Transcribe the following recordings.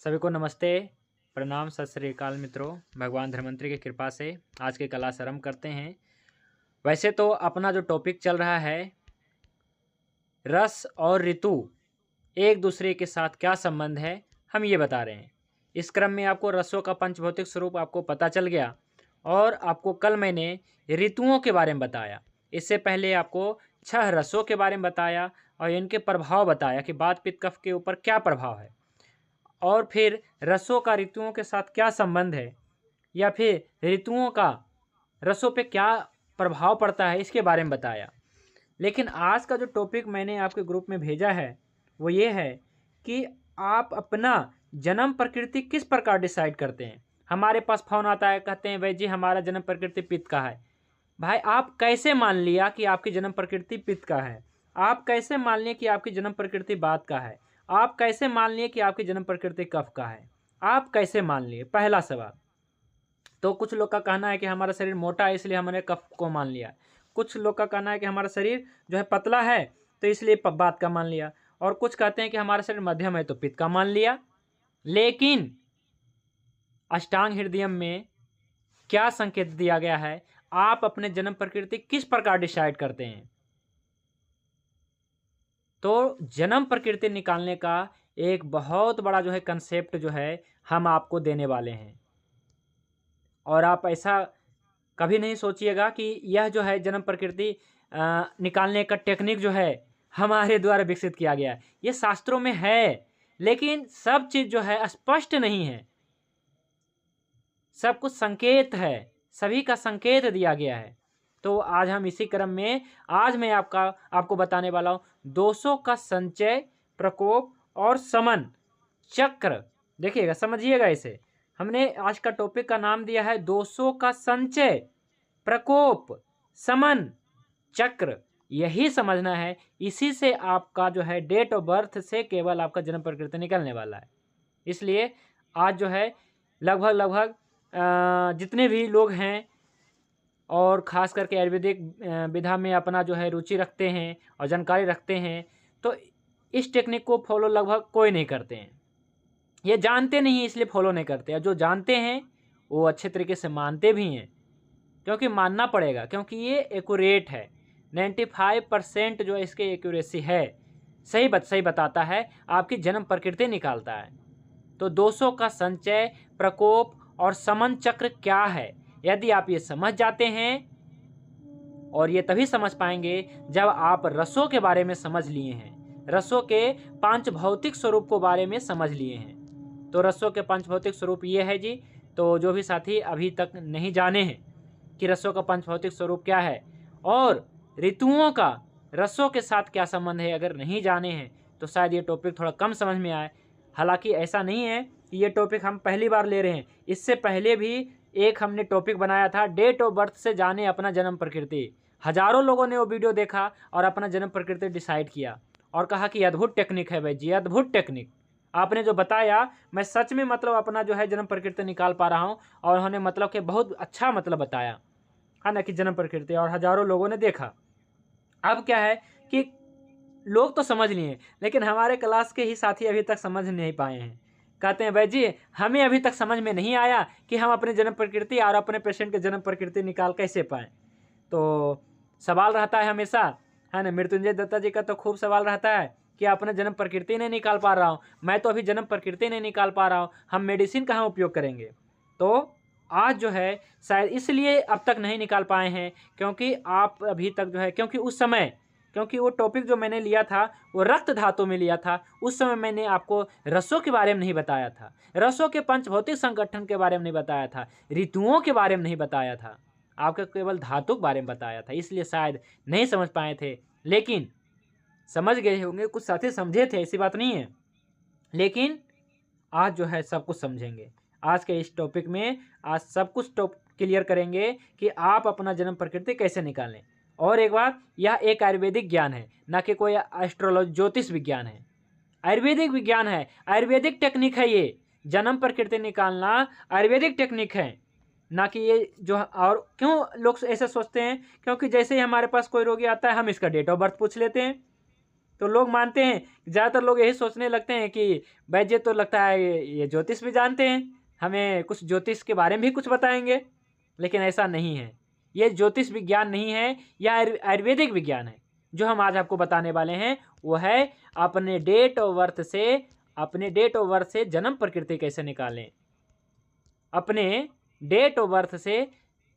सभी को नमस्ते, प्रणाम, सत श्री अकाल मित्रों। भगवान धन्वंतरि की कृपा से आज की क्लास आरंभ करते हैं। वैसे तो अपना जो टॉपिक चल रहा है, रस और ऋतु एक दूसरे के साथ क्या संबंध है, हम ये बता रहे हैं। इस क्रम में आपको रसों का पंचभौतिक स्वरूप आपको पता चल गया और आपको कल मैंने ऋतुओं के बारे में बताया। इससे पहले आपको 6 रसों के बारे में बताया और इनके प्रभाव बताया कि वात पित्त कफ के ऊपर क्या प्रभाव है, और फिर रसों का ऋतुओं के साथ क्या संबंध है, या फिर ऋतुओं का रसों पे क्या प्रभाव पड़ता है, इसके बारे में बताया। लेकिन आज का जो टॉपिक मैंने आपके ग्रुप में भेजा है वो ये है कि आप अपना जन्म प्रकृति किस प्रकार डिसाइड करते हैं। हमारे पास फोन आता है, कहते हैं भाई जी हमारा जन्म प्रकृति पित्त का है। भाई आप कैसे मान लिया कि आपकी जन्म प्रकृति पित्त का है? आप कैसे मान लिए कि आपकी जन्म प्रकृति वात का है? आप कैसे मान लिए कि आपकी जन्म प्रकृति कफ का है? आप कैसे मान लिए? पहला सवाल। तो कुछ लोग का कहना है कि हमारा शरीर मोटा है इसलिए हमने कफ को मान लिया। कुछ लोग का कहना है कि हमारा शरीर जो है पतला है तो इसलिए वात का मान लिया। और कुछ कहते हैं कि हमारा शरीर मध्यम है तो पित्त का मान लिया। लेकिन अष्टांग हृदयम में क्या संकेत दिया गया है? आप अपने जन्म प्रकृति किस प्रकार डिसाइड करते हैं? तो जन्म प्रकृति निकालने का एक बहुत बड़ा जो है कंसेप्ट जो है हम आपको देने वाले हैं। और आप ऐसा कभी नहीं सोचिएगा कि यह जो है जन्म प्रकृति निकालने का टेक्निक जो है हमारे द्वारा विकसित किया गया है। ये शास्त्रों में है, लेकिन सब चीज़ जो है स्पष्ट नहीं है। सब कुछ संकेत है, सभी का संकेत दिया गया है। तो आज हम इसी क्रम में आज मैं आपको बताने वाला हूँ दोषों का संचय, प्रकोप और समन चक्र। देखिएगा, समझिएगा इसे। हमने आज का टॉपिक का नाम दिया है दोषों का संचय, प्रकोप, समन, चक्र। यही समझना है। इसी से आपका जो है डेट ऑफ बर्थ से केवल आपका जन्म प्रकृति निकलने वाला है। इसलिए आज जो है लगभग जितने भी लोग हैं और ख़ास करके आयुर्वेदिक विधा में अपना जो है रुचि रखते हैं और जानकारी रखते हैं, तो इस टेक्निक को फॉलो लगभग कोई नहीं करते हैं। ये जानते नहीं इसलिए फॉलो नहीं करते, और जो जानते हैं वो अच्छे तरीके से मानते भी हैं, क्योंकि मानना पड़ेगा, क्योंकि ये एक्यूरेट है। 95% जो इसके एक्यूरेसी है, सही बताता है, आपकी जन्म प्रकृति निकालता है। तो दोषों का संचय, प्रकोप और समन चक्र क्या है, यदि आप ये समझ जाते हैं, और ये तभी समझ पाएंगे जब आप रसों के बारे में समझ लिए हैं, रसों के पांच भौतिक स्वरूप को बारे में समझ लिए हैं। तो रसों के पांच भौतिक स्वरूप ये है जी। तो जो भी साथी अभी तक नहीं जाने हैं कि रसों का पंच भौतिक स्वरूप क्या है और ऋतुओं का रसों के साथ क्या संबंध है, अगर नहीं जाने हैं तो शायद ये टॉपिक थोड़ा कम समझ में आए। हालांकि ऐसा नहीं है कि ये टॉपिक हम पहली बार ले रहे हैं। इससे पहले भी एक हमने टॉपिक बनाया था, डेट ऑफ बर्थ से जाने अपना जन्म प्रकृति। हजारों लोगों ने वो वीडियो देखा और अपना जन्म प्रकृति डिसाइड किया और कहा कि अद्भुत टेक्निक है भाई जी, अद्भुत टेक्निक। आपने जो बताया, मैं सच में मतलब अपना जो है जन्म प्रकृति निकाल पा रहा हूँ, और उन्होंने मतलब कि बहुत अच्छा मतलब बताया है ना कि जन्म प्रकृति, और हजारों लोगों ने देखा। अब क्या है कि लोग तो समझ लिए, लेकिन हमारे क्लास के ही साथी अभी तक समझ नहीं पाए हैं। कहते हैं भाई जी हमें अभी तक समझ में नहीं आया कि हम अपने जन्म प्रकृति और अपने पेशेंट के जन्म प्रकृति निकाल कैसे पाएँ। तो सवाल रहता है हमेशा, है ना। मृत्युंजय दत्ता जी का तो खूब सवाल रहता है कि अपने जन्म प्रकृति नहीं निकाल पा रहा हूँ, मैं तो अभी जन्म प्रकृति नहीं निकाल पा रहा हूँ, हम मेडिसिन कहाँ उपयोग करेंगे। तो आज जो है शायद इसलिए अब तक नहीं निकाल पाए हैं क्योंकि आप अभी तक जो है, क्योंकि वो टॉपिक जो मैंने लिया था वो रक्त धातु में लिया था। उस समय मैंने आपको रसों के बारे में नहीं बताया था, रसों के पंचभौतिक संगठन के बारे में नहीं बताया था, ऋतुओं के बारे में नहीं बताया था, आपको केवल धातु के बारे में बताया था। इसलिए शायद नहीं समझ पाए थे, लेकिन समझ गए होंगे। कुछ साथी समझे थे, ऐसी बात नहीं है, लेकिन आज जो है सब कुछ समझेंगे। आज के इस टॉपिक में आज सब कुछ क्लियर करेंगे कि आप अपना जन्म प्रकृति कैसे निकालें। और एक बात, यह एक आयुर्वेदिक ज्ञान है, ना कि कोई एस्ट्रोलॉजी ज्योतिष विज्ञान है। आयुर्वेदिक विज्ञान है, आयुर्वेदिक टेक्निक है। ये जन्म प्रकृति निकालना आयुर्वेदिक टेक्निक है, ना कि ये जो। और क्यों लोग ऐसे सोचते हैं? क्योंकि जैसे ही हमारे पास कोई रोगी आता है हम इसका डेट ऑफ बर्थ पूछ लेते हैं, तो लोग मानते हैं, ज़्यादातर लोग यही सोचने लगते हैं कि वैद्य तो लगता है ये ज्योतिष भी जानते हैं, हमें कुछ ज्योतिष के बारे में भी कुछ बताएंगे, लेकिन ऐसा नहीं है। ये ज्योतिष विज्ञान नहीं है, यह आयुर्वेदिक विज्ञान है। जो हम आज आपको बताने वाले हैं वो है अपने डेट ऑफ बर्थ से जन्म प्रकृति कैसे निकालें, अपने डेट ऑफ बर्थ से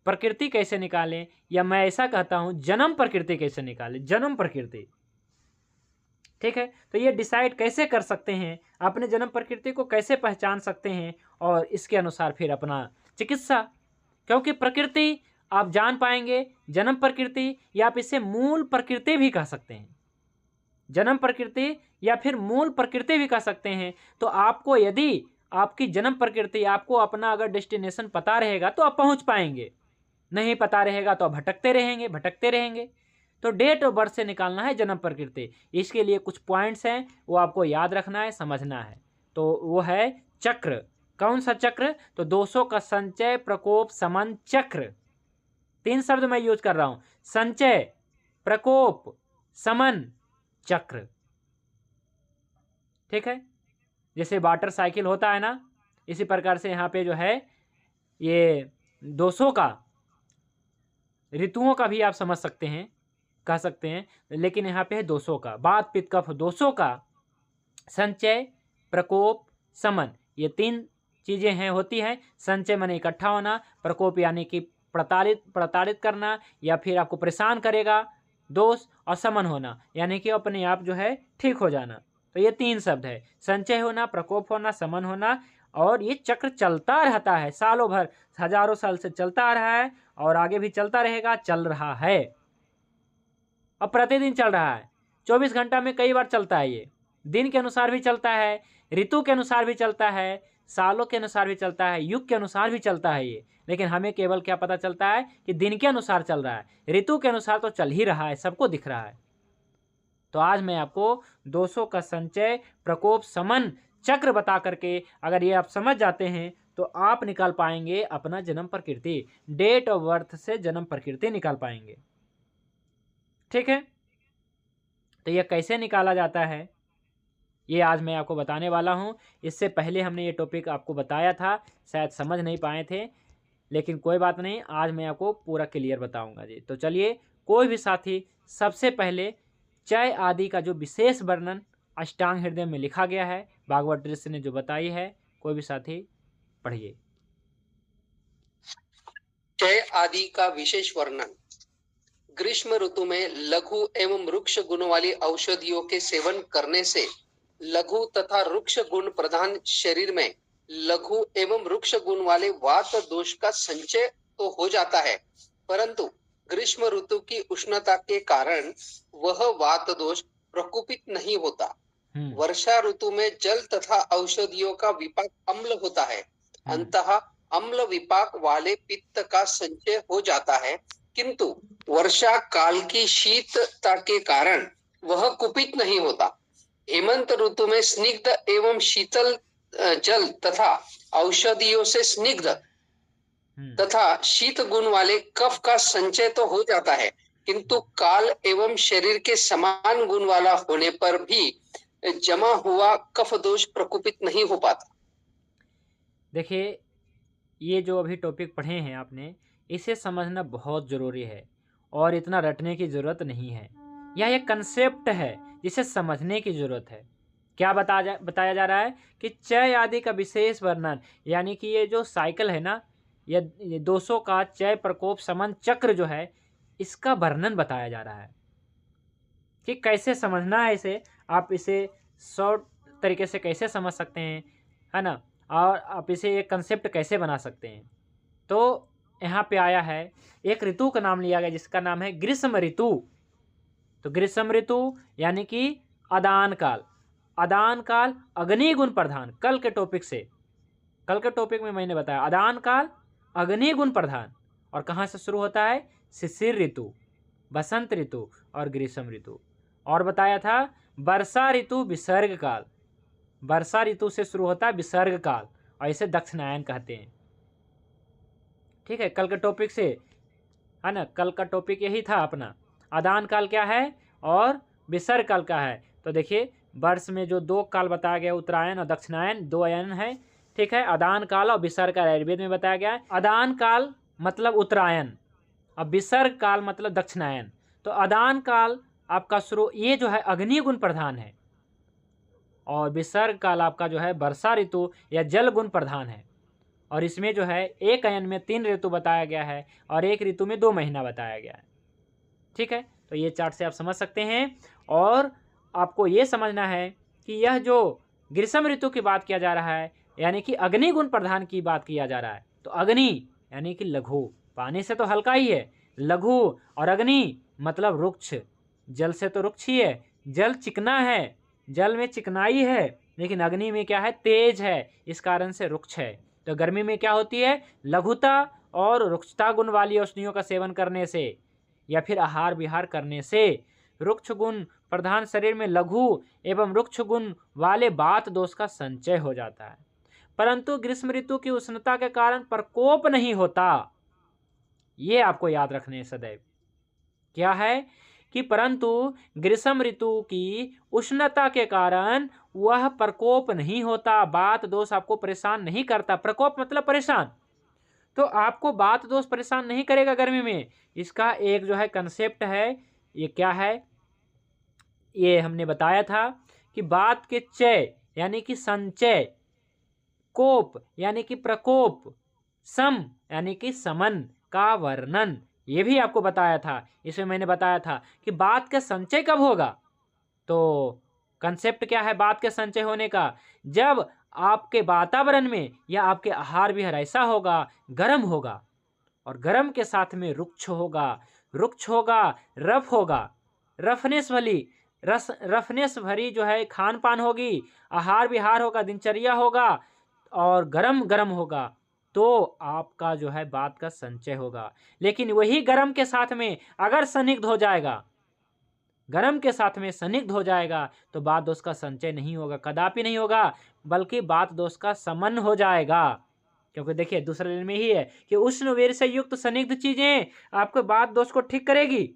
प्रकृति कैसे निकालें, या मैं ऐसा कहता हूं जन्म प्रकृति कैसे निकालें, जन्म प्रकृति। ठीक है, तो ये डिसाइड कैसे कर सकते हैं, अपने जन्म प्रकृति को कैसे पहचान सकते हैं, और इसके अनुसार फिर अपना चिकित्सा। क्योंकि प्रकृति आप जान पाएंगे, जन्म प्रकृति, या आप इसे मूल प्रकृति भी कह सकते हैं, जन्म प्रकृति या फिर मूल प्रकृति भी कह सकते हैं। तो आपको यदि आपकी जन्म प्रकृति, आपको अपना अगर डेस्टिनेशन पता रहेगा तो आप पहुंच पाएंगे, नहीं पता रहेगा तो आप भटकते रहेंगे। तो डेट ऑफ बर्थ से निकालना है जन्म प्रकृति। इसके लिए कुछ पॉइंट्स हैं, वो आपको याद रखना है, समझना है। तो वो है चक्र। कौन सा चक्र? तो दोषों का संचय, प्रकोप, समन, चक्र। 3 शब्द मैं यूज कर रहा हूं, संचय, प्रकोप, समन, चक्र। ठीक है, जैसे वाटर साइकिल होता है ना, इसी प्रकार से यहाँ पे जो है ये दोषों का, ऋतुओं का भी आप समझ सकते हैं, कह सकते हैं, लेकिन यहाँ पे है दोषों का, वात पित्त कफ दोषों का संचय, प्रकोप, समन। ये 3 चीजें हैं, होती हैं। संचय माने इकट्ठा होना, प्रकोप यानी कि प्रताड़ित करना या फिर आपको परेशान करेगा दोष, और समन होना यानी कि अपने आप जो है ठीक हो जाना। तो ये 3 शब्द है, संचय होना, प्रकोप होना, समन होना। और ये चक्र चलता रहता है सालों भर, हजारों साल से चलता आ रहा है और आगे भी चलता रहेगा, चल रहा है, अब प्रतिदिन चल रहा है। 24 घंटा में कई बार चलता है, ये दिन के अनुसार भी चलता है, ऋतु के अनुसार भी चलता है, सालों के अनुसार भी चलता है, युग के अनुसार भी चलता है ये। लेकिन हमें केवल क्या पता चलता है कि दिन के अनुसार चल रहा है, ऋतु के अनुसार तो चल ही रहा है, सबको दिख रहा है। तो आज मैं आपको दोषों का संचय, प्रकोप, समन, चक्र बता करके अगर ये आप समझ जाते हैं तो आप निकाल पाएंगे अपना जन्म प्रकृति, डेट ऑफ बर्थ से जन्म प्रकृति निकाल पाएंगे। ठीक है, तो ये कैसे निकाला जाता है ये आज मैं आपको बताने वाला हूँ। इससे पहले हमने ये टॉपिक आपको बताया था, शायद समझ नहीं पाए थे, लेकिन कोई बात नहीं, आज मैं आपको पूरा क्लियर बताऊंगा जी। तो चलिए, कोई भी साथी सबसे पहले चय आदि का जो विशेष वर्णन अष्टांग हृदय में लिखा गया है, भागवत ऋषि ने जो बताई है, कोई भी साथी पढ़िए। चय आदि का विशेष वर्णन। ग्रीष्म ऋतु में लघु एवं वृक्ष गुण वाली औषधियों के सेवन करने से लघु तथा वृक्ष गुण प्रधान शरीर में लघु एवं वृक्ष गुण वाले वात दोष का संचय तो हो जाता है, परंतु ग्रीष्म ऋतु की उष्णता के कारण वह वात दोष प्रकोपित नहीं होता। वर्षा ऋतु में जल तथा औषधियों का विपाक अम्ल होता है, अंतः अम्ल विपाक वाले पित्त का संचय हो जाता है, किंतु वर्षा काल की शीतता के कारण वह कुपित नहीं होता। हेमंत ऋतु में स्निग्ध एवं शीतल जल तथा औषधियों से स्निग्ध तथा शीत गुण वाले कफ का संचय तो हो जाता है, किंतु काल एवं शरीर के समान गुण वाला होने पर भी जमा हुआ कफ दोष प्रकोपित नहीं हो पाता। देखिए, ये जो अभी टॉपिक पढ़े हैं आपने, इसे समझना बहुत ज़रूरी है और इतना रटने की ज़रूरत नहीं है। यह एक कंसेप्ट है जिसे समझने की ज़रूरत है। क्या बताया जा रहा है कि चय आदि का विशेष वर्णन, यानी कि ये जो साइकिल है ना, ये दोषों का चय, प्रकोप, समन, चक्र जो है, इसका वर्णन बताया जा रहा है कि कैसे समझना है इसे। आप इसे शॉर्ट तरीके से कैसे समझ सकते हैं, है ना, और आप इसे एक कंसेप्ट कैसे बना सकते हैं। तो यहाँ पे आया है, एक ऋतु का नाम लिया गया जिसका नाम है ग्रीष्म ऋतु। तो ग्रीष्म ऋतु यानी कि अदान काल। अदान काल अग्नि गुण प्रधान, कल के टॉपिक में मैंने बताया अदान काल अग्नि गुण प्रधान। और कहाँ से शुरू होता है? शिशिर ऋतु, बसंत ऋतु और ग्रीष्म ऋतु। और बताया था वर्षा ऋतु विसर्ग काल, वर्षा ऋतु से शुरू होता है विसर्ग काल, और इसे दक्षिणायन कहते हैं। ठीक है, कल के टॉपिक से, है ना, कल का टॉपिक यही था अपना, अदान काल क्या है और विसर्ग काल क्या है। तो देखिए वर्ष में जो 2 काल बताया गया, उत्तरायण और दक्षिणायन, 2 अयन है, ठीक है। अदान काल और विसर्ग काल आयुर्वेद में बताया गया है। अदान काल मतलब उत्तरायण और विसर्ग काल मतलब दक्षिणायन। तो अदान काल आपका शुरू, ये जो है अग्नि गुण प्रधान है, और विसर्ग काल आपका जो है वर्षा ऋतु या जल गुण प्रधान है। और इसमें जो है एक अयन में 3 ऋतु बताया गया है और एक ऋतु में 2 महीना बताया गया है, ठीक है। तो ये चार्ट से आप समझ सकते हैं। और आपको ये समझना है कि यह जो ग्रीष्म ऋतु की बात किया जा रहा है, यानी कि अग्नि गुण प्रधान की बात किया जा रहा है। तो अग्नि यानी कि लघु, पानी से तो हल्का ही है, लघु, और अग्नि मतलब वृक्ष, जल से तो वृक्ष ही है, जल चिकना है, जल में चिकनाई है, लेकिन अग्नि में क्या है, तेज है, इस कारण से वृक्ष है। तो गर्मी में क्या होती है, लघुता और वृक्षता गुण वाली औषधियों का सेवन करने से या फिर आहार विहार करने से वृक्ष गुण प्रधान शरीर में लघु एवं वृक्ष गुण वाले वात दोष का संचय हो जाता है। परंतु ग्रीष्म ऋतु की उष्णता के कारण प्रकोप नहीं होता, ये आपको याद रखने है सदैव। क्या है कि परंतु ग्रीष्म ऋतु की उष्णता के कारण वह प्रकोप नहीं होता, वात दोष आपको परेशान नहीं करता। प्रकोप मतलब परेशान, तो आपको वात दोष परेशान नहीं करेगा गर्मी में। इसका एक जो है कंसेप्ट है, ये क्या है, ये हमने बताया था कि वात के चय यानी कि संचय, कोप यानी कि प्रकोप, सम यानी कि समन का वर्णन, ये भी आपको बताया था। इसमें मैंने बताया था कि बात का संचय कब होगा। तो कंसेप्ट क्या है बात के संचय होने का, जब आपके वातावरण में या आपके आहार विहार ऐसा होगा, गर्म होगा, और गर्म के साथ में रुक्ष होगा, रुक्ष होगा, रफ होगा, रफनेस भरी जो है खान पान होगी, आहार विहार होगा, दिनचर्या होगा, और गरम गरम होगा, तो आपका जो है बात का संचय होगा। लेकिन वही गरम के साथ में अगर संदिग्ध हो जाएगा, गरम के साथ में संदिग्ध हो जाएगा, तो बात दोष का संचय नहीं होगा, कदापि नहीं होगा, बल्कि बात दोष का समन हो जाएगा। क्योंकि देखिए दूसरे लाइन में ही है कि उष्ण वीर से युक्त संदिग्ध चीजें आपको बात दोष को ठीक करेगी,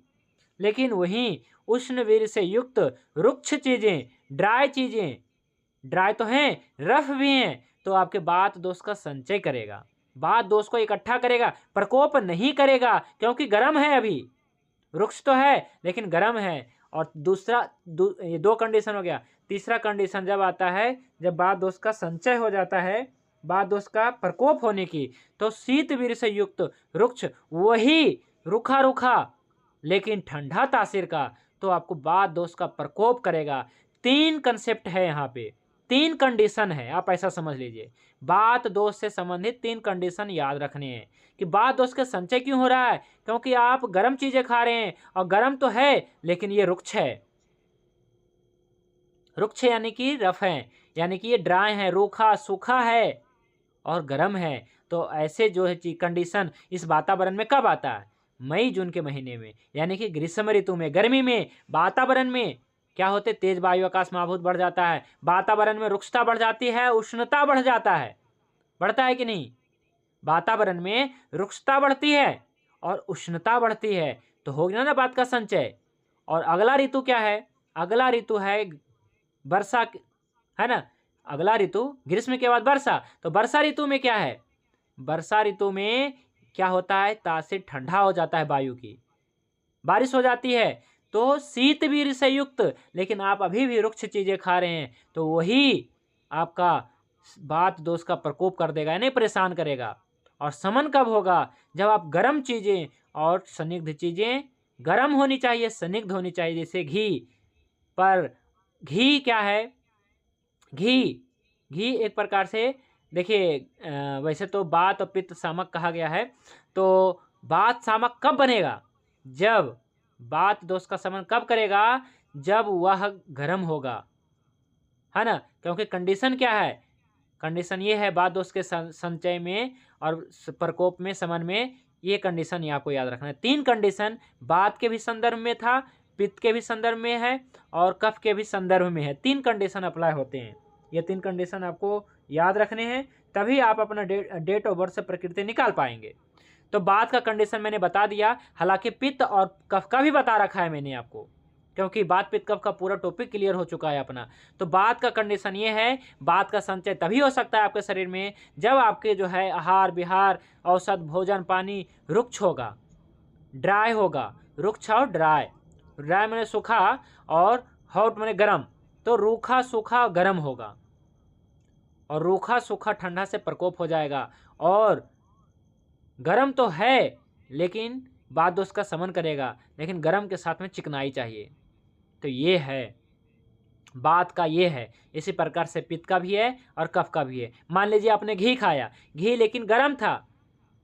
लेकिन वहीं उष्ण वीर से युक्त रुक्ष चीजें, ड्राई चीजें, ड्राई तो हैं, रफ भी हैं, तो आपके बात दोष का संचय करेगा, बात दोष को इकट्ठा करेगा, प्रकोप नहीं करेगा, क्योंकि गर्म है, अभी वृक्ष तो है लेकिन गर्म है। और दूसरा ये 2 कंडीशन हो गया। तीसरा कंडीशन जब आता है, जब बात दोष का संचय हो जाता है, बात दोष का प्रकोप होने की, तो शीत वीर से युक्त वृक्ष वही रूखा रूखा लेकिन ठंडा तासीर का, तो आपको बात दोष का प्रकोप करेगा। 3 कंसेप्ट है यहाँ पे, 3 कंडीशन है, आप ऐसा समझ लीजिए। बात दोष से संबंधित 3 कंडीशन याद रखने हैं कि बात दोष का संचय क्यों हो रहा है, क्योंकि आप गर्म चीजें खा रहे हैं, और गर्म तो है लेकिन ये रुक्ष है, रुक्ष यानी कि रफ है, यानी कि ये ड्राई है, रूखा सूखा है और गर्म है। तो ऐसे जो है कंडीशन इस वातावरण में कब आता है, मई जून के महीने में, यानी कि ग्रीष्म ऋतु में, गर्मी में वातावरण में क्या होते, तेज वायु आकाश में आहूत बढ़ जाता है, वातावरण में रुक्षता बढ़ जाती है, उष्णता बढ़ जाता है, बढ़ता है कि नहीं, वातावरण में रुक्षता बढ़ती है और उष्णता बढ़ती है, तो हो गया ना बात का संचय। और अगला ऋतु क्या है, अगला ऋतु है वर्षा, है ना, अगला ऋतु ग्रीष्म के बाद वर्षा। तो वर्षा ऋतु में क्या है, वर्षा ऋतु में क्या होता है, तासीर ठंडा हो जाता है, वायु की बारिश हो जाती है, तो शीत वीर से युक्त, लेकिन आप अभी भी रुक्ष चीजें खा रहे हैं, तो वही आपका बात दोष का प्रकोप कर देगा, यानी परेशान करेगा। और समन कब होगा, जब आप गर्म चीजें और संदिग्ध चीजें, गर्म होनी चाहिए, संदिग्ध होनी चाहिए, जैसे घी। पर घी क्या है, घी एक प्रकार से देखिए, वैसे तो बात और पित्त सामक कहा गया है, तो बात सामक कब बनेगा, जब बात दोष का समन कब करेगा, जब वह गर्म होगा, है ना। क्योंकि कंडीशन क्या है, कंडीशन ये है बात दोष के संचय में और प्रकोप में, समन में, ये कंडीशन ये आपको याद रखना है। 3 कंडीशन बात के भी संदर्भ में था, पित्त के भी संदर्भ में है, और कफ के भी संदर्भ में है। 3 कंडीशन अप्लाई होते हैं, ये 3 कंडीशन आपको याद रखने हैं, तभी आप अपना डेट ऑफ बर्थ से प्रकृति निकाल पाएंगे। तो बात का कंडीशन मैंने बता दिया, हालांकि पित्त और कफ का भी बता रखा है मैंने आपको, क्योंकि वात पित्त कफ का पूरा टॉपिक क्लियर हो चुका है अपना। तो वात का कंडीशन ये है, वात का संचय तभी हो सकता है आपके शरीर में जब आपके जो है आहार विहार औसत भोजन पानी रुक्ष होगा, ड्राई होगा। रुक्ष और ड्राई, ड्राई मैंने सूखा और हॉट मैंने गर्म, तो रूखा सूखा गर्म होगा और रूखा सूखा ठंडा से प्रकोप हो जाएगा। और गर्म तो है लेकिन बाद दोष का समन करेगा, लेकिन गर्म के साथ में चिकनाई चाहिए। तो ये है बात का, ये है। इसी प्रकार से पित्त का भी है और कफ का भी है। मान लीजिए आपने घी खाया, घी लेकिन गर्म था,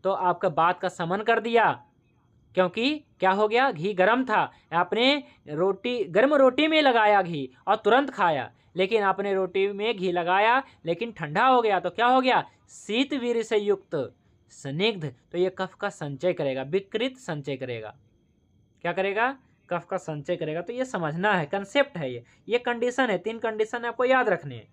तो आपका बात का समन कर दिया, क्योंकि क्या हो गया, घी गर्म था। आपने रोटी, गर्म रोटी में लगाया घी और तुरंत खाया, लेकिन आपने रोटी में घी लगाया लेकिन ठंडा हो गया, तो क्या हो गया, शीत वीर्य से युक्त स्निग्ध। तो ये कफ का संचय करेगा, विकृत संचय करेगा। क्या करेगा, कफ का संचय करेगा। तो ये समझना है, कंसेप्ट है ये कंडीशन है, 3 कंडीशन आपको याद रखने हैं।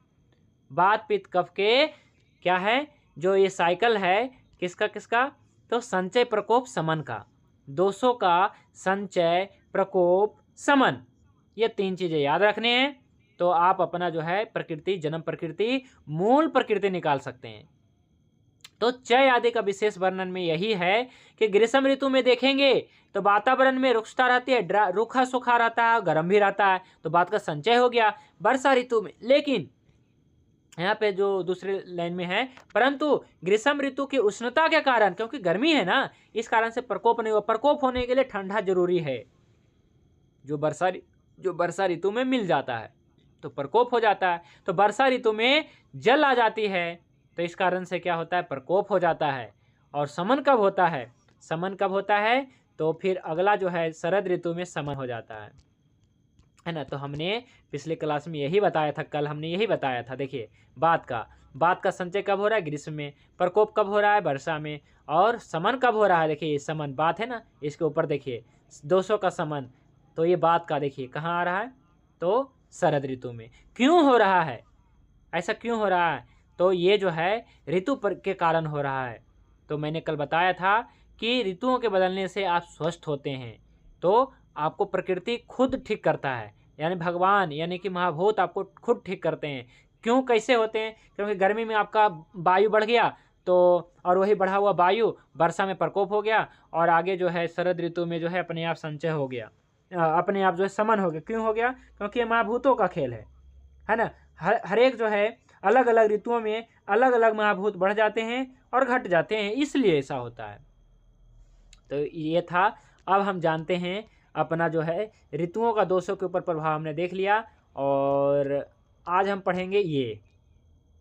वात पित्त कफ के क्या है, जो ये साइकिल है किसका किसका, तो संचय प्रकोप समन का, दोषों का संचय प्रकोप समन, ये 3 चीजें याद रखने हैं। तो आप अपना जो है प्रकृति, जन्म प्रकृति, मूल प्रकृति निकाल सकते हैं। तो चय आदि का विशेष वर्णन में यही है कि ग्रीष्म ऋतु में देखेंगे तो वातावरण में रुक्षता रहती है, रूखा सूखा रहता है, गर्म भी रहता है, तो बात का संचय हो गया। वर्षा ऋतु में, लेकिन यहाँ पे जो दूसरे लाइन में है, परंतु ग्रीष्म ऋतु की उष्णता के कारण, क्योंकि गर्मी है ना, इस कारण से प्रकोप नहीं हुआ। प्रकोप होने के लिए ठंडा जरूरी है, जो वर्षा ऋतु में मिल जाता है, तो प्रकोप हो जाता है। तो वर्षा ऋतु में जल आ जाती है, तो इस कारण से क्या होता है, प्रकोप हो जाता है। और समन कब होता है, समन कब होता है, तो फिर अगला जो है शरद ऋतु में समन हो जाता है ना। तो हमने पिछले क्लास में यही बताया था, कल हमने यही बताया था। देखिए बात का संचय कब हो रहा है, ग्रीष्म में, प्रकोप कब हो रहा है, वर्षा में, और समन कब हो रहा है। देखिए ये समन बात है ना, इसके ऊपर देखिए 200 का समन, तो ये बात का देखिए कहाँ आ रहा है, तो शरद ऋतु में। क्यों हो रहा है, ऐसा क्यों हो रहा है, तो ये जो है ऋतु पर के कारण हो रहा है। तो मैंने कल बताया था कि ऋतुओं के बदलने से आप स्वस्थ होते हैं, तो आपको प्रकृति खुद ठीक करता है, यानी भगवान यानी कि महाभूत आपको खुद ठीक करते हैं। क्यों, कैसे होते हैं, क्योंकि गर्मी में आपका वायु बढ़ गया, तो और वही बढ़ा हुआ वायु वर्षा में प्रकोप हो गया, और आगे जो है शरद ऋतु में जो है अपने आप संचय हो गया, अपने आप जो है समन हो गया। क्यों हो गया, क्योंकि ये महाभूतों का खेल है ना। हर एक जो है अलग अलग ऋतुओं में अलग अलग महाभूत बढ़ जाते हैं और घट जाते हैं, इसलिए ऐसा होता है। तो ये था। अब हम जानते हैं अपना जो है ऋतुओं का दोषों के ऊपर प्रभाव हमने देख लिया, और आज हम पढ़ेंगे ये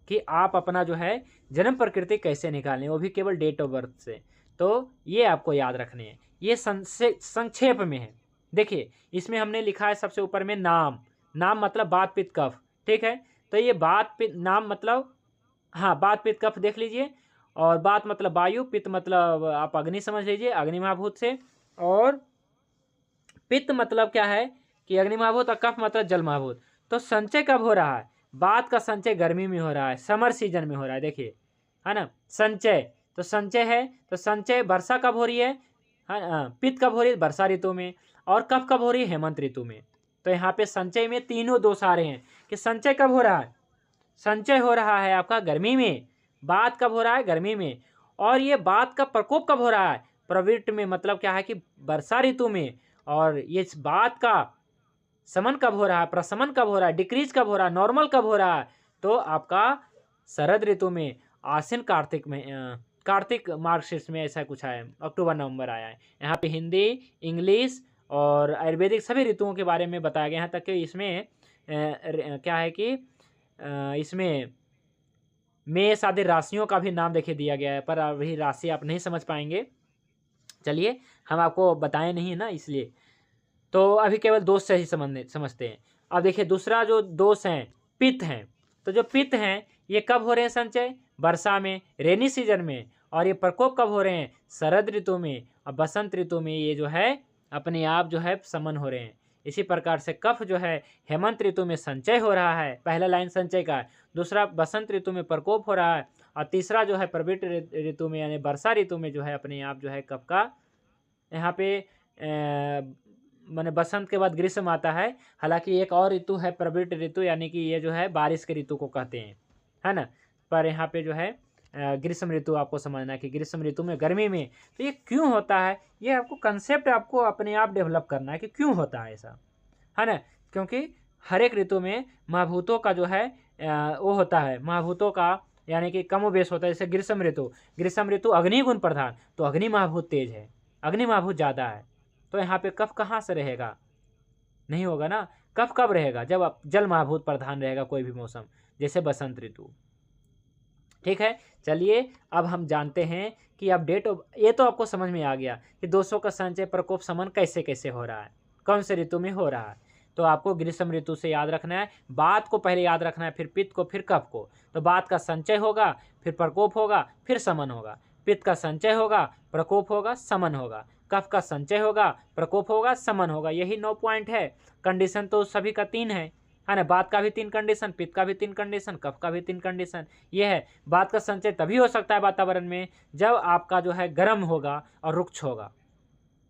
कि आप अपना जो है जन्म प्रकृति कैसे निकालें, वो भी केवल डेट ऑफ बर्थ से। तो ये आपको याद रखने हैं, ये संक्षेप में है। देखिए इसमें हमने लिखा है सबसे ऊपर में नाम, नाम मतलब वात पित्त कफ, ठीक है। तो ये वात पित्त, नाम मतलब, हाँ वात पित्त कफ देख लीजिए, और वात मतलब वायु, पित्त मतलब आप अग्नि समझ लीजिए, अग्नि महाभूत से, और पित्त मतलब क्या है कि अग्नि महाभूत, और कफ मतलब जल महाभूत। तो संचय कब हो रहा है, वात का संचय गर्मी में हो रहा है, समर सीजन में हो रहा है, देखिए है ना। संचय, तो संचय है, तो संचय वर्षा कब हो रही है, पित्त कब हो रही है, वर्षा ऋतु में, और कफ कब हो रही है, हेमंत ऋतु में। तो यहाँ पे संचय में तीनों दोष आ रहे हैं कि संचय कब हो रहा है, संचय हो रहा है आपका गर्मी में, बात कब हो रहा है, गर्मी में, और ये बात का प्रकोप कब हो रहा है, प्रवृत्त में, मतलब क्या है कि वर्षा ऋतु में, और ये इस बात का समन कब हो रहा है, प्रशमन कब हो रहा है, डिक्रीज कब हो रहा है, नॉर्मल कब हो रहा है, तो आपका शरद ऋतु में, आश्विन कार्तिक में, कार्तिक मार्गशीर्ष में ऐसा कुछ आया है, अक्टूबर नवंबर आया है। यहाँ पे हिंदी, इंग्लिश और आयुर्वेदिक सभी ऋतुओं के बारे में बताया गया है, तक कि इसमें क्या है कि इसमें मेष आदि राशियों का भी नाम देखिए दिया गया है, पर अभी राशि आप नहीं समझ पाएंगे, चलिए हम आपको बताए नहीं है ना, इसलिए। तो अभी केवल दोष से ही समझते हैं। अब देखिए दूसरा जो दोष है पित्त हैं, तो जो पित्त हैं ये कब हो रहे हैं संचय, वर्षा में, रेनी सीजन में, और ये प्रकोप कब हो रहे हैं, शरद ऋतु में, और बसंत ऋतु में ये जो है अपने आप जो है समन हो रहे हैं। इसी प्रकार से कफ जो है हेमंत ऋतु में संचय हो रहा है, पहला लाइन संचय का है, दूसरा बसंत ऋतु में प्रकोप हो रहा है, और तीसरा जो है प्रवृत्त ऋतु में यानी वर्षा ऋतु में जो है अपने आप जो है कफ का यहाँ पे माने बसंत के बाद ग्रीष्म आता है। हालांकि एक और ऋतु है प्रवृत्त ऋतु, यानी कि ये जो है बारिश के ऋतु को कहते हैं, है ना। पर यहाँ पे जो है ग्रीष्म ऋतु आपको समझना है कि ग्रीष्म ऋतु में गर्मी में तो ये क्यों होता है, ये आपको कंसेप्ट आपको अपने आप डेवलप करना है कि क्यों होता है ऐसा, है ना। क्योंकि हर एक ऋतु में महाभूतों का जो है वो होता है, महाभूतों का यानी कि कमोबेश होता है। जैसे ग्रीष्म ऋतु अग्नि गुण प्रधान, तो अग्नि महाभूत तेज है, अग्नि महाभूत ज़्यादा है, तो यहाँ पे कफ कहाँ से रहेगा, नहीं होगा ना। कफ कब रहेगा, जब आप जल महाभूत प्रधान रहेगा कोई भी मौसम, जैसे बसंत ऋतु। ठीक है, चलिए अब हम जानते हैं कि अब ये तो आपको समझ में आ गया कि दोषों का संचय प्रकोप समन कैसे कैसे हो रहा है, कौन से ऋतु में हो रहा है। तो आपको ग्रीष्म ऋतु से याद रखना है, बात को पहले याद रखना है, फिर पित्त को, फिर कफ को। तो बात का संचय होगा, फिर प्रकोप होगा, फिर समन होगा। पित्त का संचय होगा, प्रकोप होगा, समन होगा। कफ का संचय होगा, प्रकोप होगा, समन होगा। यही 9 पॉइंट है। कंडीशन तो सभी का 3 है ना। बात का भी 3 कंडीशन, पित्त का भी 3 कंडीशन, कफ का भी 3 कंडीशन। ये है, बात का संचय तभी हो सकता है वातावरण में जब आपका जो है गर्म होगा और रुक्ष होगा।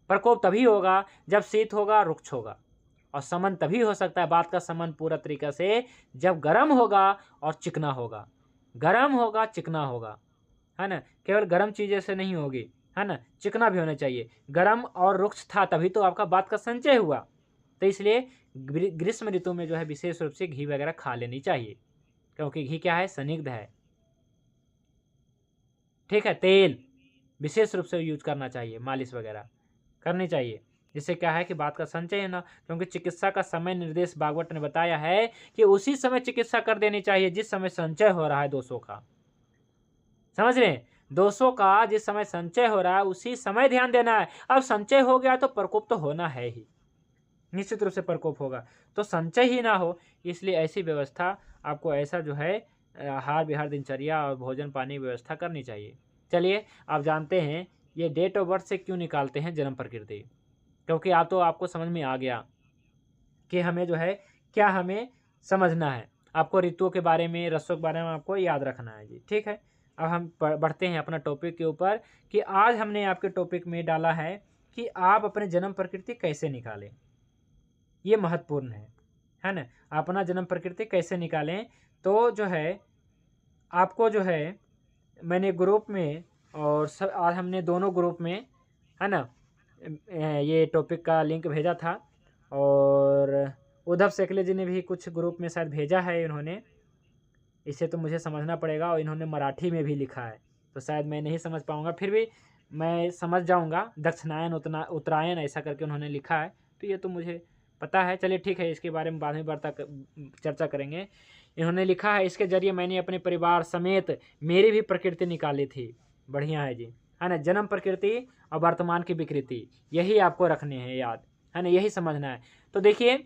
प्रकोप तभी होगा जब शीत होगा, रुक्ष होगा। और समन तभी हो सकता है, बात का समन पूरा तरीका से, जब गर्म होगा और चिकना होगा। गर्म होगा, चिकना होगा, है ना। केवल गर्म चीज़ें से नहीं होगी, है ना, चिकना भी होना चाहिए। गर्म और रुक्ष था तभी तो आपका बात का संचय हुआ। तो इसलिए ग्रीष्म ऋतु में जो है विशेष रूप से घी वगैरह खा लेनी चाहिए, क्योंकि घी क्या है, स्निग्ध है। ठीक है, तेल विशेष रूप से यूज करना चाहिए, मालिश वगैरह करनी चाहिए, जिससे क्या है कि बात का संचय है ना। क्योंकि चिकित्सा का समय निर्देश भागवत ने बताया है कि उसी समय चिकित्सा कर देनी चाहिए जिस समय संचय हो रहा है दोषों का। समझ रहे हैं, दोषों का जिस समय संचय हो रहा है उसी समय ध्यान देना है। अब संचय हो गया तो प्रकोप तो होना है ही, निश्चित रूप से प्रकोप होगा, तो संचय ही ना हो, इसलिए ऐसी व्यवस्था आपको, ऐसा जो है आहार विहार दिनचर्या और भोजन पानी व्यवस्था करनी चाहिए। चलिए आप जानते हैं ये डेट ऑफ बर्थ से क्यों निकालते हैं जन्म प्रकृति, क्योंकि आपको समझ में आ गया कि हमें जो है क्या हमें समझना है। आपको ऋतुओं के बारे में, रसों के बारे में आपको याद रखना है जी। ठीक है, अब हम बढ़ते हैं अपना टॉपिक के ऊपर कि आज हमने आपके टॉपिक में डाला है कि आप अपने जन्म प्रकृति कैसे निकालें। ये महत्वपूर्ण है ना। अपना जन्म प्रकृति कैसे निकालें, तो जो है आपको जो है मैंने ग्रुप में और आज हमने दोनों ग्रुप में, है ना, ये टॉपिक का लिंक भेजा था, और उद्धव सेकले जी ने भी कुछ ग्रुप में शायद भेजा है इन्होंने। इसे तो मुझे समझना पड़ेगा, और इन्होंने मराठी में भी लिखा है, तो शायद मैं नहीं समझ पाऊँगा, फिर भी मैं समझ जाऊँगा। दक्षिणायन उत्तरायण ऐसा करके उन्होंने लिखा है, तो ये तो मुझे पता है। चलिए ठीक है, इसके बारे में बाद में चर्चा करेंगे। इन्होंने लिखा है, इसके जरिए मैंने अपने परिवार समेत मेरी भी प्रकृति निकाली थी। बढ़िया है जी, है ना। जन्म प्रकृति और वर्तमान की विकृति, यही आपको रखने हैं याद, है ना, यही समझना है। तो देखिए,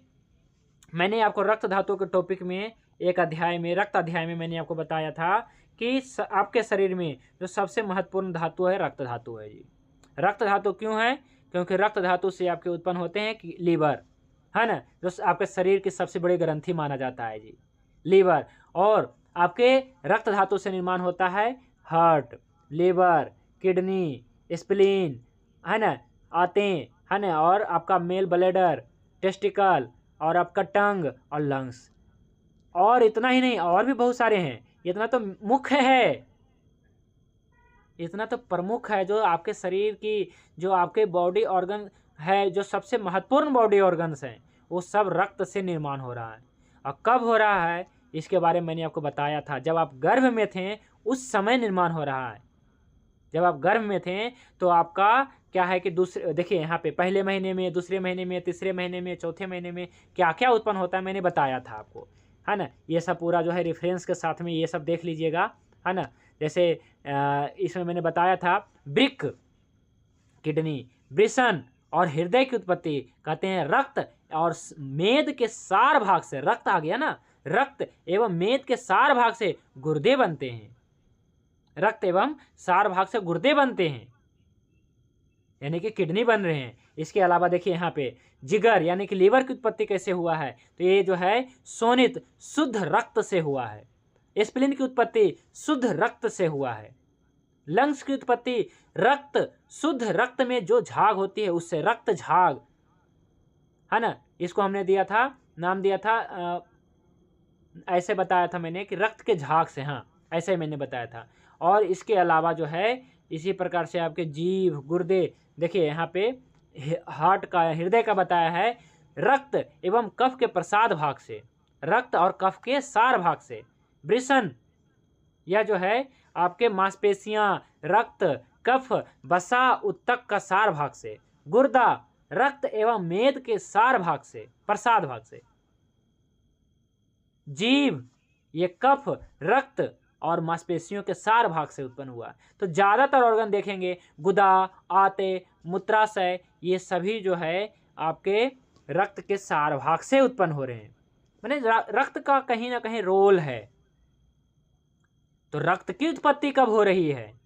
मैंने आपको रक्त धातु के टॉपिक में एक अध्याय में, रक्त अध्याय में मैंने आपको बताया था कि आपके शरीर में जो सबसे महत्वपूर्ण धातु है रक्त धातु है जी। रक्त धातु क्यों है, क्योंकि रक्त धातु से आपके उत्पन्न होते हैं कि लीवर, है ना, जो आपके शरीर की सबसे बड़ी ग्रंथि माना जाता है जी, लीवर। और आपके रक्त धातु से निर्माण होता है हार्ट, लीवर, किडनी, स्प्लीन, है ना, आंतें, है ना, और आपका मेल ब्लैडर, टेस्टिकल, और आपका टंग और लंग्स। और इतना ही नहीं, और भी बहुत सारे हैं। इतना तो मुख्य है, इतना तो प्रमुख है, जो आपके शरीर की, जो आपके बॉडी ऑर्गन है, जो सबसे महत्वपूर्ण बॉडी ऑर्गन्स हैं, वो सब रक्त से निर्माण हो रहा है। और कब हो रहा है इसके बारे में मैंने आपको बताया था, जब आप गर्भ में थे उस समय निर्माण हो रहा है। जब आप गर्भ में थे तो आपका क्या है कि दूसरे, देखिए यहाँ पे पहले महीने में, दूसरे महीने में, तीसरे महीने में, चौथे महीने में क्या क्या उत्पन्न होता है मैंने बताया था आपको, है ना। ये सब पूरा जो है रेफरेंस के साथ में ये सब देख लीजिएगा, है ना। जैसे इसमें मैंने बताया था वृक्क, किडनी, वृषण और हृदय की उत्पत्ति कहते हैं रक्त और मेद के सार भाग से, रक्त आ गया ना, रक्त एवं मेद के सार भाग से गुर्दे बनते हैं। रक्त एवं सार भाग से गुर्दे बनते हैं, यानी कि किडनी बन रहे हैं। इसके अलावा देखिए यहाँ पे जिगर यानी कि लीवर की उत्पत्ति कैसे हुआ है, तो ये जो है सोनित शुद्ध रक्त से हुआ है। स्प्लीन की उत्पत्ति शुद्ध रक्त से हुआ है। लंग्स की उत्पत्ति रक्त, शुद्ध रक्त में जो झाग होती है उससे, रक्त झाग, है ना। इसको हमने दिया था, नाम दिया था ऐसे बताया था मैंने कि रक्त के झाग से, हाँ ऐसे मैंने बताया था। और इसके अलावा जो है इसी प्रकार से आपके जीभ, गुर्दे, देखिए यहाँ पे हार्ट का, हृदय का बताया है, रक्त एवं कफ के प्रसाद भाग से, रक्त और कफ के सार भाग से, वृषण यह जो है आपके मांसपेशियां, रक्त, कफ, वसा, उत्तक का सार भाग से, गुर्दा रक्त एवं मेद के सार भाग से, प्रसाद भाग से, जीव ये कफ, रक्त और मांसपेशियों के सार भाग से उत्पन्न हुआ। तो ज्यादातर ऑर्गन देखेंगे, गुदा, आते, मूत्राशय, ये सभी जो है आपके रक्त के सार भाग से उत्पन्न हो रहे हैं। माने रक्त का कहीं ना कहीं रोल है। तो रक्त की उत्पत्ति कब हो रही है?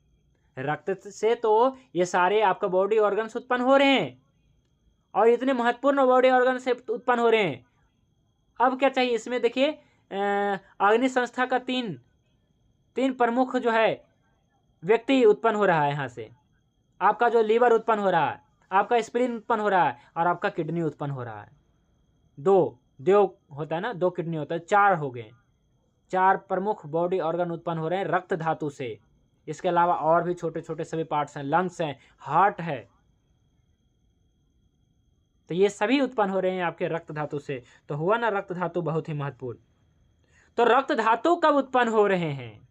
रक्त से तो ये सारे आपका बॉडी ऑर्गन्स उत्पन्न हो रहे हैं, और इतने महत्वपूर्ण बॉडी ऑर्गन से उत्पन्न हो रहे हैं। अब क्या चाहिए इसमें, देखिए अग्नि संस्था का तीन प्रमुख जो है व्यक्ति उत्पन्न हो रहा है। यहाँ से आपका जो लीवर उत्पन्न हो रहा है, आपका स्प्लीन उत्पन्न हो रहा है, और आपका किडनी उत्पन्न हो रहा है। दो होता है ना, 2 किडनी होता है, 4 हो गए। 4 प्रमुख बॉडी ऑर्गन उत्पन्न हो रहे हैं रक्त धातु से। इसके अलावा और भी छोटे छोटे सभी पार्ट्स हैं, लंग्स हैं, हार्ट है, तो ये सभी उत्पन्न हो रहे हैं आपके रक्त धातु से। तो हुआ ना रक्त धातु बहुत ही महत्वपूर्ण। तो रक्त धातु कब उत्पन्न हो रहे हैं,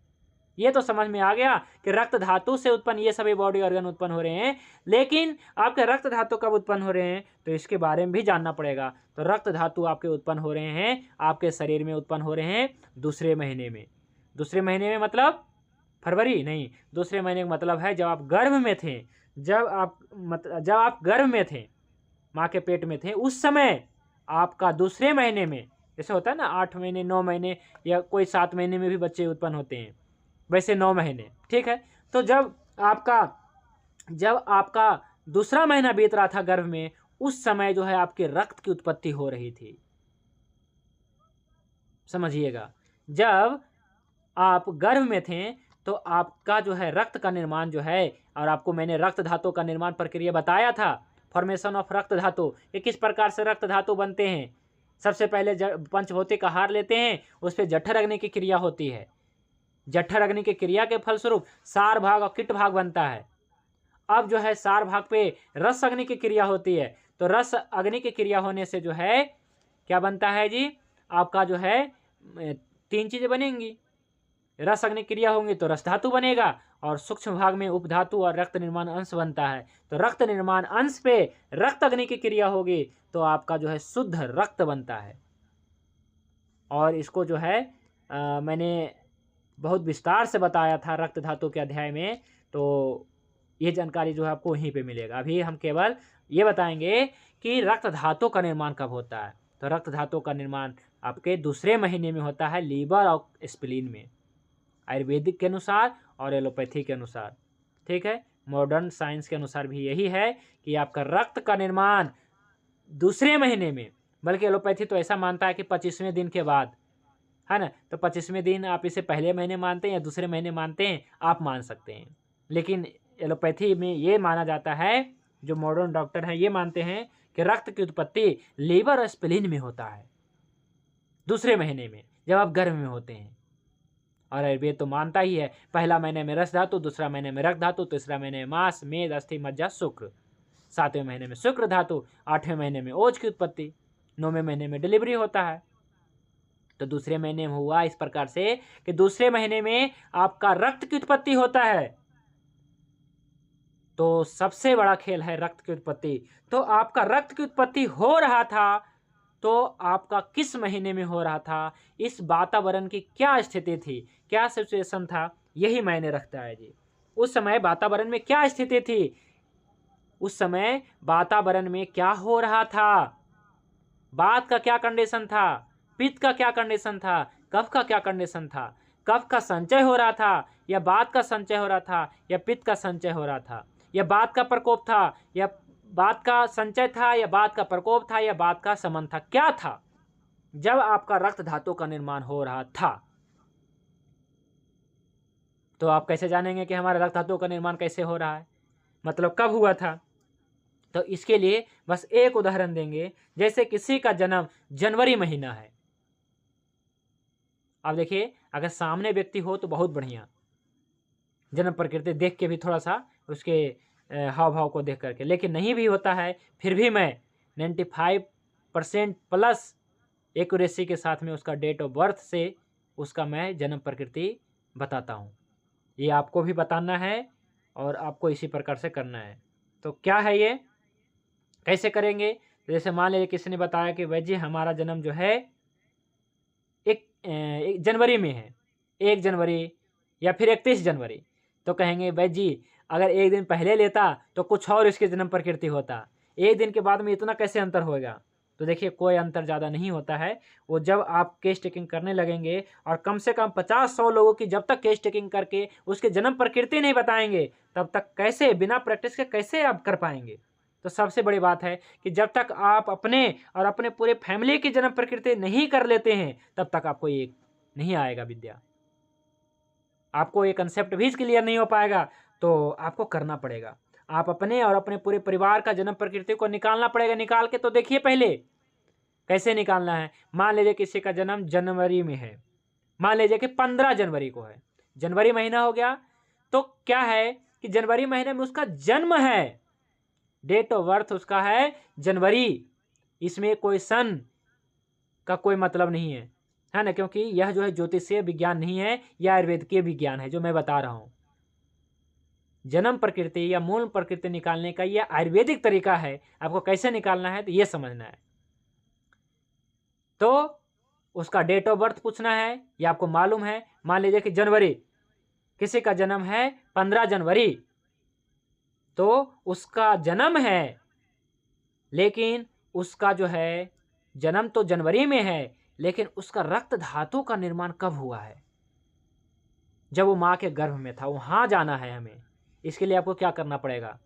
ये तो समझ में आ गया कि रक्त धातु से उत्पन्न ये सभी बॉडी ऑर्गन उत्पन्न हो रहे हैं। लेकिन आपके रक्त धातु कब उत्पन्न हो रहे हैं, तो इसके बारे में भी जानना पड़ेगा। तो रक्त धातु आपके उत्पन्न हो रहे हैं, आपके शरीर में उत्पन्न हो रहे हैं दूसरे महीने में। दूसरे महीने में मतलब फरवरी नहीं, दूसरे महीने का मतलब है जब आप गर्भ में थे, जब आप गर्भ में थे, माँ के पेट में थे, उस समय आपका दूसरे महीने में, जैसे होता है ना 8 महीने, 9 महीने, या कोई 7 महीने में भी बच्चे उत्पन्न होते हैं, वैसे 9 महीने, ठीक है। तो जब आपका दूसरा महीना बीत रहा था गर्भ में, उस समय जो है आपके रक्त की उत्पत्ति हो रही थी। समझिएगा, जब आप गर्भ में थे तो आपका जो है रक्त का निर्माण जो है, और आपको मैंने रक्त धातु का निर्माण प्रक्रिया बताया था, फॉर्मेशन ऑफ रक्त धातु, ये किस प्रकार से रक्त धातु बनते हैं। सबसे पहले पंचभौतिक आहार लेते हैं, उस पर जठर अग्नि की क्रिया होती है। जठर अग्नि की क्रिया के फलस्वरूप सार भाग और किट भाग बनता है। अब जो है सार भाग पे रस अग्नि की क्रिया होती है, तो रस अग्नि की क्रिया होने से जो है क्या बनता है जी, आपका जो है 3 चीजें बनेंगी। रस अग्नि क्रिया होंगी तो रस धातु बनेगा, और सूक्ष्म भाग में उपधातु और रक्त निर्माण अंश बनता है। तो रक्त निर्माण अंश पे रक्त अग्नि की क्रिया होगी तो आपका जो है शुद्ध रक्त बनता है। और इसको जो है मैंने बहुत विस्तार से बताया था रक्त धातु के अध्याय में, तो ये जानकारी जो है आपको वहीं पे मिलेगा। अभी हम केवल ये बताएंगे कि रक्त धातु का निर्माण कब होता है। तो रक्त धातु का निर्माण आपके दूसरे महीने में होता है, लीवर और स्प्लीन में, आयुर्वेदिक के अनुसार और एलोपैथी के अनुसार, ठीक है। मॉडर्न साइंस के अनुसार भी यही है कि आपका रक्त का निर्माण दूसरे महीने में, बल्कि एलोपैथी तो ऐसा मानता है कि 25वें दिन के बाद, है ना। तो 25वें दिन आप इसे पहले महीने मानते हैं या दूसरे महीने मानते हैं, आप मान सकते हैं। लेकिन एलोपैथी में ये माना जाता है, जो मॉडर्न डॉक्टर हैं ये मानते हैं कि रक्त की उत्पत्ति लीवर और स्प्लीन में होता है दूसरे महीने में, जब आप गर्भ में होते हैं। और आयुर्वेद तो मानता ही है, पहला महीने में रस धातु, दूसरा महीने में रक्त धातु, तीसरा महीने में मांस, मेद, अस्थि, मज्जा, शुक्र, 7वें महीने में शुक्र धातु, 8वें महीने में ओज की उत्पत्ति, 9वें महीने में डिलीवरी होता है। तो दूसरे महीने में हुआ इस प्रकार से कि दूसरे महीने में आपका रक्त की उत्पत्ति होता है। तो सबसे बड़ा खेल है रक्त की उत्पत्ति। तो आपका रक्त की उत्पत्ति हो रहा था, तो आपका किस महीने में हो रहा था, इस वातावरण की क्या स्थिति थी, क्या सिचुएशन था, यही मायने रखता है जी। उस समय वातावरण में क्या स्थिति थी, उस समय वातावरण में क्या हो रहा था, वात का क्या कंडीशन था, पित्त का क्या कंडीशन था, कफ का क्या कंडीशन था, कफ का संचय हो रहा था या वात का संचय हो रहा था या पित्त का संचय हो रहा था, या वात का प्रकोप था या वात का संचय था, या वात का प्रकोप था, या वात का समन था, क्या था जब आपका रक्त धातु का निर्माण हो रहा था। तो आप कैसे जानेंगे कि हमारा रक्त धातु का निर्माण कैसे हो रहा है, मतलब कब हुआ था। तो इसके लिए बस एक उदाहरण देंगे। जैसे किसी का जन्म जनवरी महीना है, अब देखिए अगर सामने व्यक्ति हो तो बहुत बढ़िया, जन्म प्रकृति देख के भी थोड़ा सा उसके हाव भाव को देख करके, लेकिन नहीं भी होता है फिर भी मैं 95% प्लस एक्यूरेसी के साथ में उसका डेट ऑफ बर्थ से उसका मैं जन्म प्रकृति बताता हूँ। ये आपको भी बताना है और आपको इसी प्रकार से करना है। तो क्या है ये, कैसे करेंगे? जैसे मान लीजिए किसी ने बताया कि भाई जी हमारा जन्म जो है एक जनवरी में है, 1 जनवरी या फिर 31 जनवरी, तो कहेंगे भाई जी अगर एक दिन पहले लेता तो कुछ और इसकी जन्म प्रकृति होता, एक दिन के बाद में इतना कैसे अंतर होगा? तो देखिए कोई अंतर ज़्यादा नहीं होता है। वो जब आप केस टेकिंग करने लगेंगे और कम से कम 50-100 लोगों की जब तक केस टेकिंग करके उसके जन्म प्रकृति नहीं बताएंगे तब तक कैसे बिना प्रैक्टिस के कैसे आप कर पाएंगे? तो सबसे बड़ी बात है कि जब तक आप अपने और अपने पूरे फैमिली की जन्म प्रकृति नहीं कर लेते हैं तब तक आपको ये नहीं आएगा विद्या, आपको ये कंसेप्ट भी क्लियर नहीं हो पाएगा। तो आपको करना पड़ेगा, आप अपने और अपने पूरे परिवार का जन्म प्रकृति को निकालना पड़ेगा। निकाल के तो देखिए पहले कैसे निकालना है। मान लीजिए किसी का जन्म जनवरी में है, मान लीजिए कि 15 जनवरी को है, जनवरी महीना हो गया, तो क्या है कि जनवरी महीने में उसका जन्म है, डेट ऑफ बर्थ उसका है जनवरी, इसमें कोई सन का कोई मतलब नहीं है ना, क्योंकि यह जो है ज्योतिषीय विज्ञान नहीं है, यह आयुर्वेदिकीय विज्ञान है जो मैं बता रहा हूँ। जन्म प्रकृति या मूल प्रकृति निकालने का यह आयुर्वेदिक तरीका है, आपको कैसे निकालना है तो ये समझना है। तो उसका डेट ऑफ बर्थ पूछना है, ये आपको मालूम है। मान लीजिए कि जनवरी, किसी का जन्म है 15 जनवरी, तो उसका जन्म है, लेकिन उसका जो है जन्म तो जनवरी में है, लेकिन उसका रक्त धातु का निर्माण कब हुआ है? जब वो माँ के गर्भ में था। वहां जाना है हमें। इसके लिए आपको क्या करना पड़ेगा?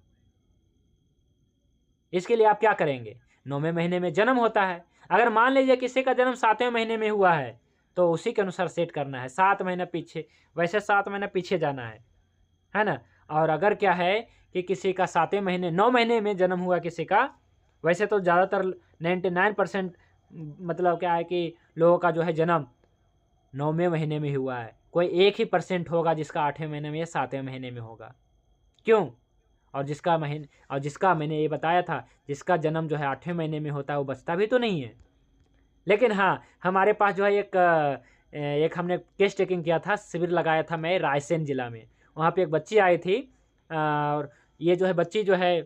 इसके लिए आप क्या करेंगे? 9वें महीने में जन्म होता है। अगर मान लीजिए किसी का जन्म 7वें महीने में हुआ है तो उसी के अनुसार सेट करना है, 7 महीने पीछे, वैसे 7 महीने पीछे जाना है ना। और अगर क्या है कि किसी का 7वें महीने 9 महीने में जन्म हुआ किसी का, वैसे तो ज़्यादातर 99% मतलब क्या है कि लोगों का जो है जन्म 9वें महीने में हुआ है। कोई 1% होगा जिसका 8वें महीने में या 7वें महीने में होगा। क्यों? और जिसका मैंने ये बताया था, जिसका जन्म जो है 8वें महीने में होता है वो बचता भी तो नहीं है। लेकिन हाँ, हमारे पास जो है एक हमने केस टेकिंग किया था, शिविर लगाया था मैं रायसेन जिला में। वहाँ पे एक बच्ची आई थी और ये जो है बच्ची जो है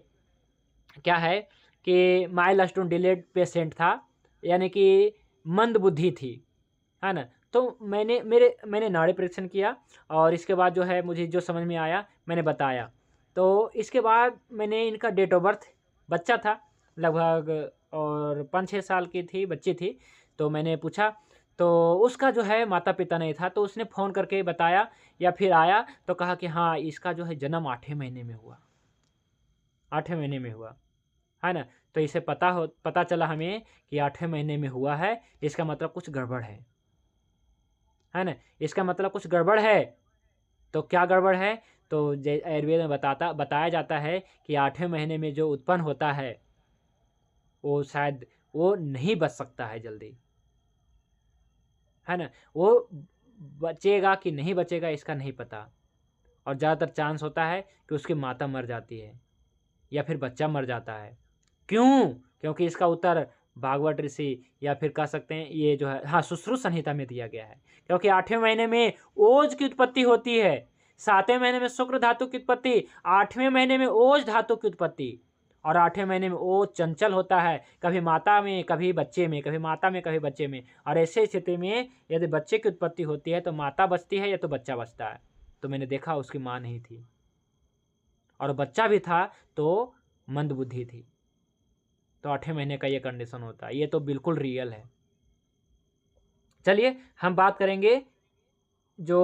क्या है कि माइलस्टोन डिलेड पेशेंट था, यानी कि मंद बुद्धि थी, है ना। तो मैंने नाड़ी परीक्षण किया और इसके बाद जो है मुझे जो समझ में आया मैंने बताया। तो इसके बाद मैंने इनका डेट ऑफ बर्थ, बच्चा था लगभग और 5-6 साल की थी, बच्ची थी, तो मैंने पूछा तो उसका जो है माता पिता नहीं था, तो उसने फ़ोन करके बताया या फिर आया तो कहा कि हाँ इसका जो है जन्म 8वें महीने में हुआ, 8वें महीने में हुआ, है ना। तो इसे पता चला हमें कि 8वें महीने में हुआ है, इसका मतलब कुछ गड़बड़ है ना, इसका मतलब कुछ गड़बड़ है। तो क्या गड़बड़ है? तो आयुर्वेद में बताया जाता है कि 8वें महीने में जो उत्पन्न होता है वो शायद वो नहीं बच सकता है जल्दी, है ना। वो बचेगा कि नहीं बचेगा इसका नहीं पता, और ज़्यादातर चांस होता है कि उसकी माता मर जाती है या फिर बच्चा मर जाता है। क्यों? क्योंकि इसका उत्तर भागवत ऋषि या फिर कह सकते हैं ये जो है हाँ सुश्रुत संहिता में दिया गया है। क्योंकि 8वें महीने में ओज की उत्पत्ति होती है, 7वें महीने में शुक्र धातु की उत्पत्ति, 8वें महीने में ओज धातु की उत्पत्ति, और 8वें महीने में ओज चंचल होता है, कभी माता में कभी बच्चे में, कभी माता में कभी बच्चे में। और ऐसे स्थिति में यदि बच्चे की उत्पत्ति होती है तो माता बचती है या तो बच्चा बचता है। तो मैंने देखा उसकी माँ नहीं थी और बच्चा भी था तो मंद बुद्धि थी। तो 8वें महीने का ये कंडीशन होता है। ये तो बिल्कुल रियल है। चलिए हम बात करेंगे जो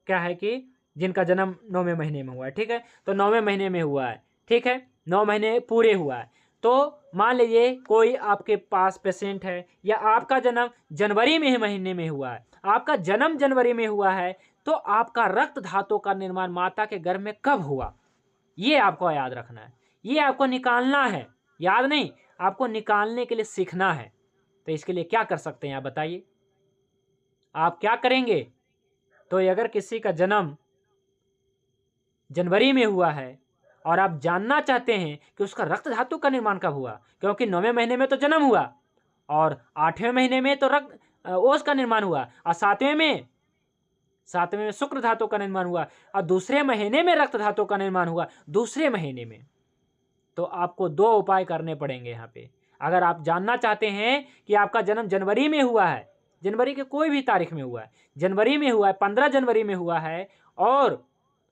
क्या है कि जिनका जन्म 9वें महीने में हुआ है, ठीक है। तो 9वें महीने में हुआ है, ठीक है, 9 महीने पूरे हुआ है। तो मान लीजिए कोई आपके पास पेशेंट है या आपका जन्म जनवरी में महीने में हुआ है, आपका जन्म जनवरी में हुआ है, तो आपका रक्त धातु का निर्माण माता के गर्भ में कब हुआ, ये आपको याद रखना है। ये आपको निकालना है, याद नहीं, आपको निकालने के लिए सीखना है। तो इसके लिए क्या कर सकते हैं आप बताइए, आप क्या करेंगे? तो अगर किसी का जन्म जनवरी में हुआ है और आप जानना चाहते हैं कि उसका रक्त धातु का निर्माण कब हुआ, क्योंकि 9वें महीने में तो जन्म हुआ और 8वें महीने में तो रक्त ओस का निर्माण हुआ और 7वें में शुक्र धातु का निर्माण हुआ और दूसरे महीने में रक्त धातु का निर्माण हुआ, दूसरे महीने में। तो आपको 2 उपाय करने पड़ेंगे यहाँ पे। अगर आप जानना चाहते हैं कि आपका जन्म जनवरी में हुआ है, जनवरी के कोई भी तारीख में हुआ है, जनवरी में हुआ है, 15 जनवरी में हुआ है, और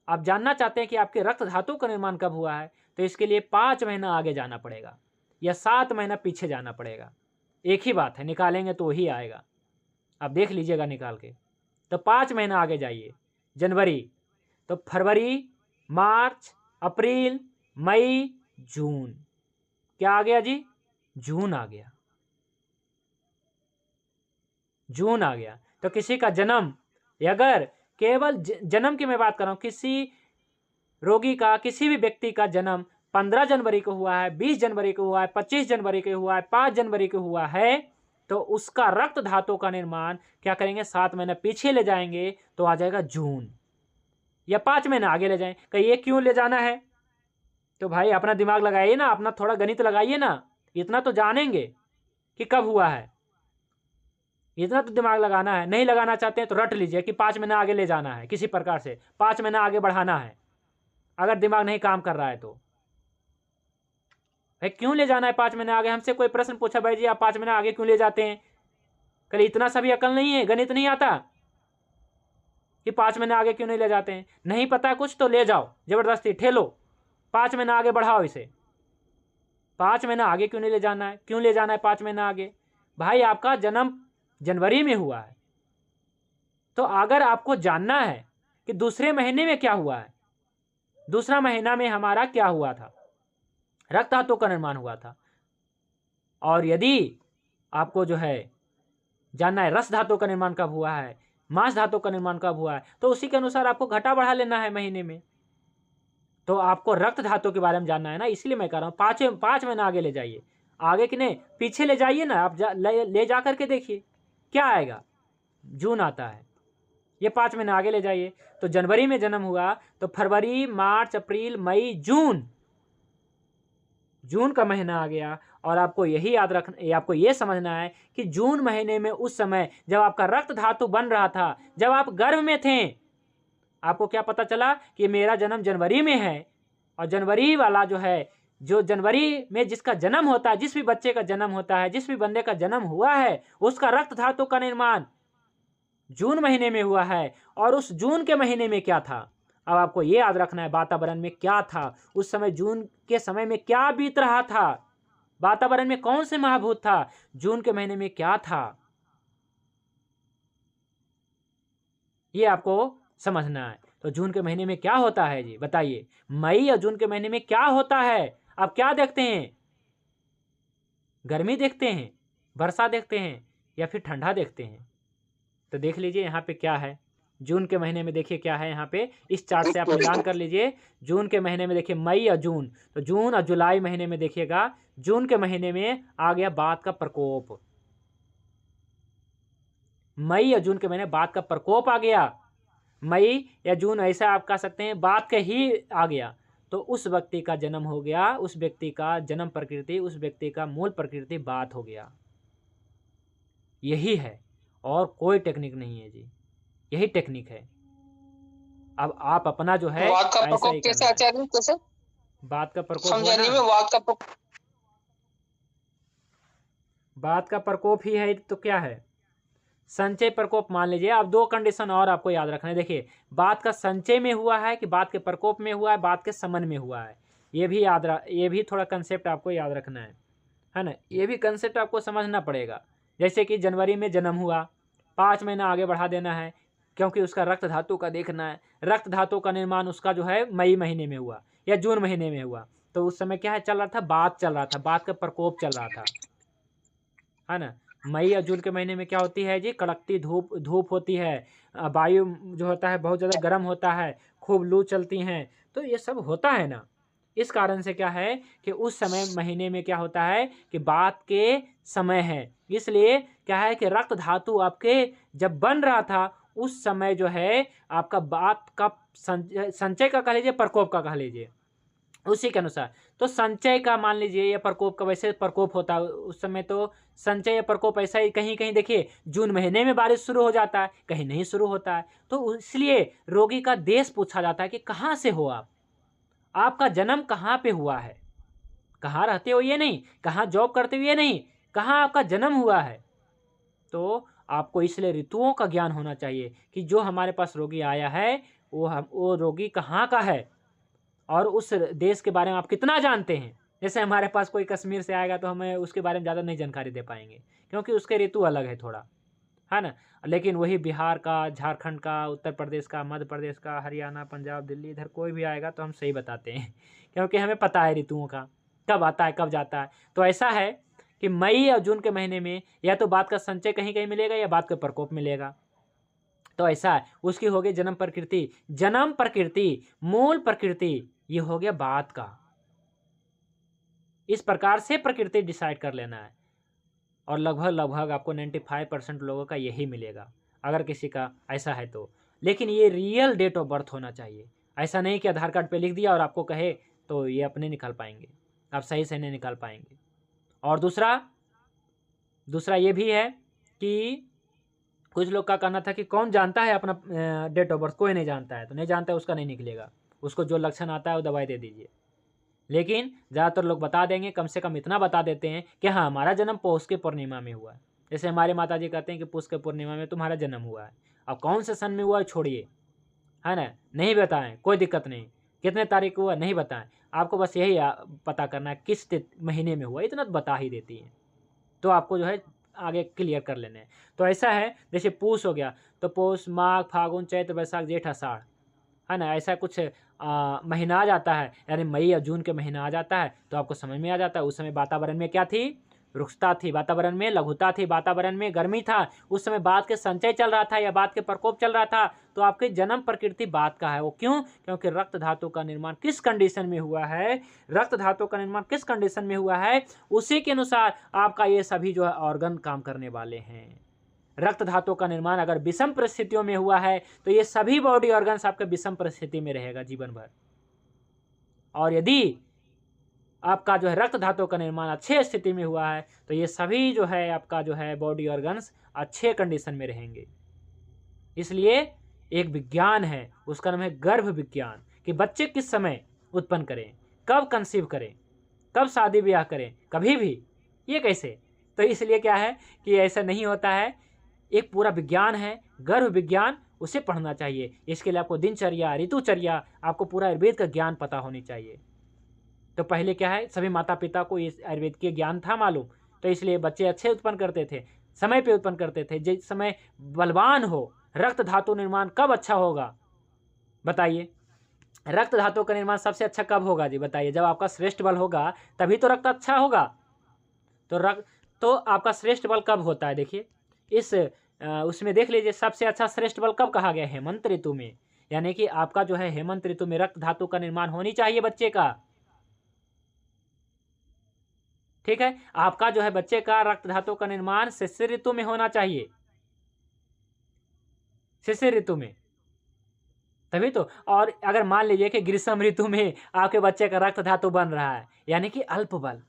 आप जानना चाहते हैं कि आपके रक्त धातु का निर्माण कब हुआ है, तो इसके लिए 5 महीना आगे जाना पड़ेगा या 7 महीना पीछे जाना पड़ेगा। एक ही बात है, निकालेंगे तो ही आएगा। आप देख लीजिएगा निकाल के। तो 5 महीना आगे जाइए, जनवरी, तो फरवरी, मार्च, अप्रैल, मई, जून। क्या आ गया जी? जून आ गया, जून आ गया। तो किसी का जन्म, अगर केवल जन्म की मैं बात कर रहा हूं, किसी रोगी का, किसी भी व्यक्ति का जन्म 15 जनवरी को हुआ है, 20 जनवरी को हुआ है, 25 जनवरी को हुआ है, 5 जनवरी को हुआ है, तो उसका रक्त धातु का निर्माण क्या करेंगे, 7 महीना पीछे ले जाएंगे तो आ जाएगा जून, या 5 महीना आगे ले जाएं। कहीं ये क्यों ले जाना है? तो भाई अपना दिमाग लगाइए ना, अपना थोड़ा गणित लगाइए ना, इतना तो जानेंगे कि कब हुआ है, इतना तो दिमाग लगाना है। नहीं लगाना चाहते हैं तो रट लीजिए कि 5 महीना आगे ले जाना है, किसी प्रकार से 5 महीना आगे बढ़ाना है। अगर दिमाग नहीं काम कर रहा है तो भाई क्यों ले जाना है 5 महीने आगे? हमसे कोई प्रश्न पूछा, भाई जी आप 5 महीने आगे क्यों ले जाते हैं? कल इतना सभी अकल नहीं है, गणित नहीं आता कि 5 महीने आगे क्यों नहीं ले जाते हैं? नहीं पता कुछ तो ले जाओ, जबरदस्ती ठेलो, 5 महीना आगे बढ़ाओ इसे। 5 महीना आगे क्यों नहीं ले जाना है? क्यों ले जाना है 5 महीना आगे? भाई आपका जन्म जनवरी में हुआ है, तो अगर आपको जानना है कि दूसरे महीने में क्या हुआ है, दूसरा महीना में हमारा क्या हुआ था, रक्त धातु का निर्माण हुआ था, और यदि आपको जो है जानना है रस धातु का निर्माण कब हुआ है, मांस धातु का निर्माण कब हुआ है, तो उसी के अनुसार आपको घटा बढ़ा लेना है महीने में। तो आपको रक्त धातु के बारे में जानना है ना, इसलिए मैं कह रहा हूँ 5 महीना आगे ले जाइए। आगे कि नहीं, पीछे ले जाइए ना आप, ले जा करके देखिए क्या आएगा, जून आता है। ये 5 महीने आगे ले जाइए, तो जनवरी में जन्म हुआ तो फरवरी, मार्च, अप्रैल, मई, जून, जून का महीना आ गया। और आपको यही याद रखना, आपको ये समझना है कि जून महीने में उस समय जब आपका रक्त धातु बन रहा था, जब आप गर्भ में थे, आपको क्या पता चला कि मेरा जन्म जनवरी में है, और जनवरी वाला जो है, जो जनवरी में जिसका जन्म होता है, जिस भी बच्चे का जन्म होता है, जिस भी बंदे का जन्म हुआ है, उसका रक्त धातु का निर्माण जून महीने में हुआ है। और उस जून के महीने में क्या था, अब आपको ये याद रखना है, वातावरण में क्या था उस समय, जून के समय में क्या बीत रहा था, वातावरण में कौन से महाभूत था, जून के महीने में क्या था, ये आपको समझना है। तो जून के महीने में क्या होता है जी बताइए, मई और जून के महीने में क्या होता है? आप क्या देखते हैं? गर्मी देखते हैं, वर्षा देखते हैं, या फिर ठंडा देखते हैं? तो देख लीजिए यहाँ पे क्या है, जून के महीने में देखिए क्या है यहाँ पे, इस चार्ट से आप मिलान कर लीजिए। जून के महीने में देखिए मई और जून, तो जून और जुलाई महीने में देखिएगा, जून के महीने में आ गया बात का प्रकोप, मई और जून के महीने बात का प्रकोप आ गया, मई या जून ऐसा आप कह सकते हैं, बात का ही आ गया, तो उस व्यक्ति का जन्म हो गया, उस व्यक्ति का जन्म प्रकृति, उस व्यक्ति का मूल प्रकृति बात हो गया। यही है, और कोई टेक्निक नहीं है जी, यही टेक्निक है। अब आप अपना जो है वाक का ऐसा प्रकोप ही कैसे करना है। आचार्य, कैसे बात का प्रकोप समझाने हुआ में? ना, वाक का प्रकोप बात का प्रकोप ही है तो क्या है, संचय प्रकोप मान लीजिए। अब 2 कंडीशन और आपको याद रखना है। देखिए, बात का संचय में हुआ है कि बात के प्रकोप में हुआ है, बात के समन में हुआ है, ये भी थोड़ा कंसेप्ट आपको याद रखना है ना, ये भी कंसेप्ट आपको समझना पड़ेगा। जैसे कि जनवरी में जन्म हुआ, 5 महीना आगे बढ़ा देना है, क्योंकि उसका रक्त धातु का देखना है। रक्त धातु का निर्माण उसका जो है मई महीने में हुआ या जून महीने में हुआ, तो उस समय क्या है चल रहा था, बात चल रहा था, बात का प्रकोप चल रहा था, है ना। मई और जून के महीने में क्या होती है जी, कड़कती धूप होती है, वायु जो होता है बहुत ज़्यादा गर्म होता है, खूब लू चलती हैं, तो ये सब होता है ना। इस कारण से क्या है कि उस समय महीने में क्या होता है कि बात के समय है, इसलिए क्या है कि रक्त धातु आपके जब बन रहा था उस समय जो है आपका बात का संचय का कह लीजिए, प्रकोप का कह लीजिए, उसी के अनुसार। तो संचय का मान लीजिए या प्रकोप का, वैसे प्रकोप होता है उस समय, तो संचय या प्रकोप ऐसा ही कहीं कहीं देखिए जून महीने में बारिश शुरू हो जाता है, कहीं नहीं शुरू होता है। तो इसलिए रोगी का देश पूछा जाता है कि कहाँ से हो आप, आपका जन्म कहाँ पे हुआ है, कहाँ रहते हो ये नहीं, कहाँ जॉब करते हो ये नहीं, कहाँ आपका जन्म हुआ है। तो आपको इसलिए ऋतुओं का ज्ञान होना चाहिए कि जो हमारे पास रोगी आया है वो रोगी कहाँ का है और उस देश के बारे में आप कितना जानते हैं। जैसे हमारे पास कोई कश्मीर से आएगा तो हमें उसके बारे में ज़्यादा नहीं जानकारी दे पाएंगे क्योंकि उसके ऋतु अलग है थोड़ा, है ना। लेकिन वही बिहार का, झारखंड का, उत्तर प्रदेश का, मध्य प्रदेश का, हरियाणा, पंजाब, दिल्ली, इधर कोई भी आएगा तो हम सही बताते हैं क्योंकि हमें पता है ऋतुओं का कब आता है कब जाता है। तो ऐसा है कि मई और जून के महीने में या तो बात का संचय कहीं कहीं मिलेगा या बात का प्रकोप मिलेगा। तो ऐसा है, उसकी हो गई जन्म प्रकृति। जन्म प्रकृति, मूल प्रकृति, ये हो गया बात का। इस प्रकार से प्रकृति डिसाइड कर लेना है और लगभग लगभग आपको 95% लोगों का यही मिलेगा अगर किसी का ऐसा है तो। लेकिन ये रियल डेट ऑफ बर्थ होना चाहिए, ऐसा नहीं कि आधार कार्ड पे लिख दिया और आपको कहे तो ये अपने निकाल पाएंगे, आप सही से नहीं निकाल पाएंगे। और दूसरा ये भी है कि कुछ लोग का कहना था कि कौन जानता है अपना डेट ऑफ बर्थ, कोई नहीं जानता है, तो नहीं जानता है उसका नहीं निकलेगा, उसको जो लक्षण आता है वो दवाई दे दीजिए। लेकिन ज़्यादातर लोग बता देंगे, कम से कम इतना बता देते हैं कि हाँ हमारा जन्म पौष के पूर्णिमा में हुआ है। जैसे हमारे माता जी कहते हैं कि पौष के पूर्णिमा में तुम्हारा जन्म हुआ है, अब कौन से सन में हुआ है छोड़िए, है ना, नहीं बताएं कोई दिक्कत नहीं, कितने तारीख हुआ नहीं बताएं, आपको बस यही पता करना है किस महीने में हुआ, इतना तो बता ही देती हैं, तो आपको जो है आगे क्लियर कर लेने हैं। तो ऐसा है जैसे पूष हो गया तो पौष, माघ, फागुन, चैत्र, वैशाख, जेठ, आषाढ़, है ना, ऐसा कुछ महीना आ जाता है, यानी मई या जून के महीना आ जाता है तो आपको समझ में आ जाता है उस समय वातावरण में क्या थी, रुक्षता थी, वातावरण में लघुता थी, वातावरण में गर्मी था, उस समय बात के संचय चल रहा था या बात के प्रकोप चल रहा था। तो आपकी जन्म प्रकृति बात का है। वो क्यों? क्योंकि रक्त धातु का निर्माण किस कंडीशन में हुआ है, रक्त धातु का निर्माण किस कंडीशन में हुआ है, उसी के अनुसार आपका ये सभी जो है ऑर्गन काम करने वाले हैं। रक्त धातु का निर्माण अगर विषम परिस्थितियों में हुआ है तो ये सभी बॉडी ऑर्गन्स आपके विषम परिस्थिति में रहेगा जीवन भर। और यदि आपका जो है रक्त धातु का निर्माण अच्छे स्थिति में हुआ है तो ये सभी जो है आपका जो है बॉडी ऑर्गन्स अच्छे कंडीशन में रहेंगे। इसलिए एक विज्ञान है, उसका नाम है गर्भ विज्ञान, कि बच्चे किस समय उत्पन्न करें, कब कंसीव करें, कब शादी ब्याह करें, कभी भी, ये कैसे। तो इसलिए क्या है कि ऐसा नहीं होता है, एक पूरा विज्ञान है गर्भ विज्ञान, उसे पढ़ना चाहिए। इसके लिए आपको दिनचर्या, ऋतुचर्या, आपको पूरा आयुर्वेद का ज्ञान पता होनी चाहिए। तो पहले क्या है, सभी माता पिता को इस आयुर्वेद के ज्ञान था मालूम, तो इसलिए बच्चे अच्छे उत्पन्न करते थे, समय पे उत्पन्न करते थे। जिस समय बलवान हो, रक्त धातु निर्माण कब अच्छा होगा बताइए, रक्त धातु का निर्माण सबसे अच्छा कब होगा जी बताइए, जब आपका श्रेष्ठ बल होगा तभी तो रक्त अच्छा होगा। तो आपका श्रेष्ठ बल कब होता है, देखिए इस उसमें देख लीजिए, सबसे अच्छा श्रेष्ठ बल कब कहा गया, हेमंत ऋतु में। यानी कि आपका जो है हेमंत ऋतु में रक्त धातु का निर्माण होनी चाहिए बच्चे का, ठीक है। आपका जो है बच्चे का रक्त धातु का निर्माण शिशिर ऋतु में होना चाहिए, शिशिर ऋतु में, तभी तो। और अगर मान लीजिए कि ग्रीष्म ऋतु में आपके बच्चे का रक्त धातु बन रहा है, यानी कि अल्प बल,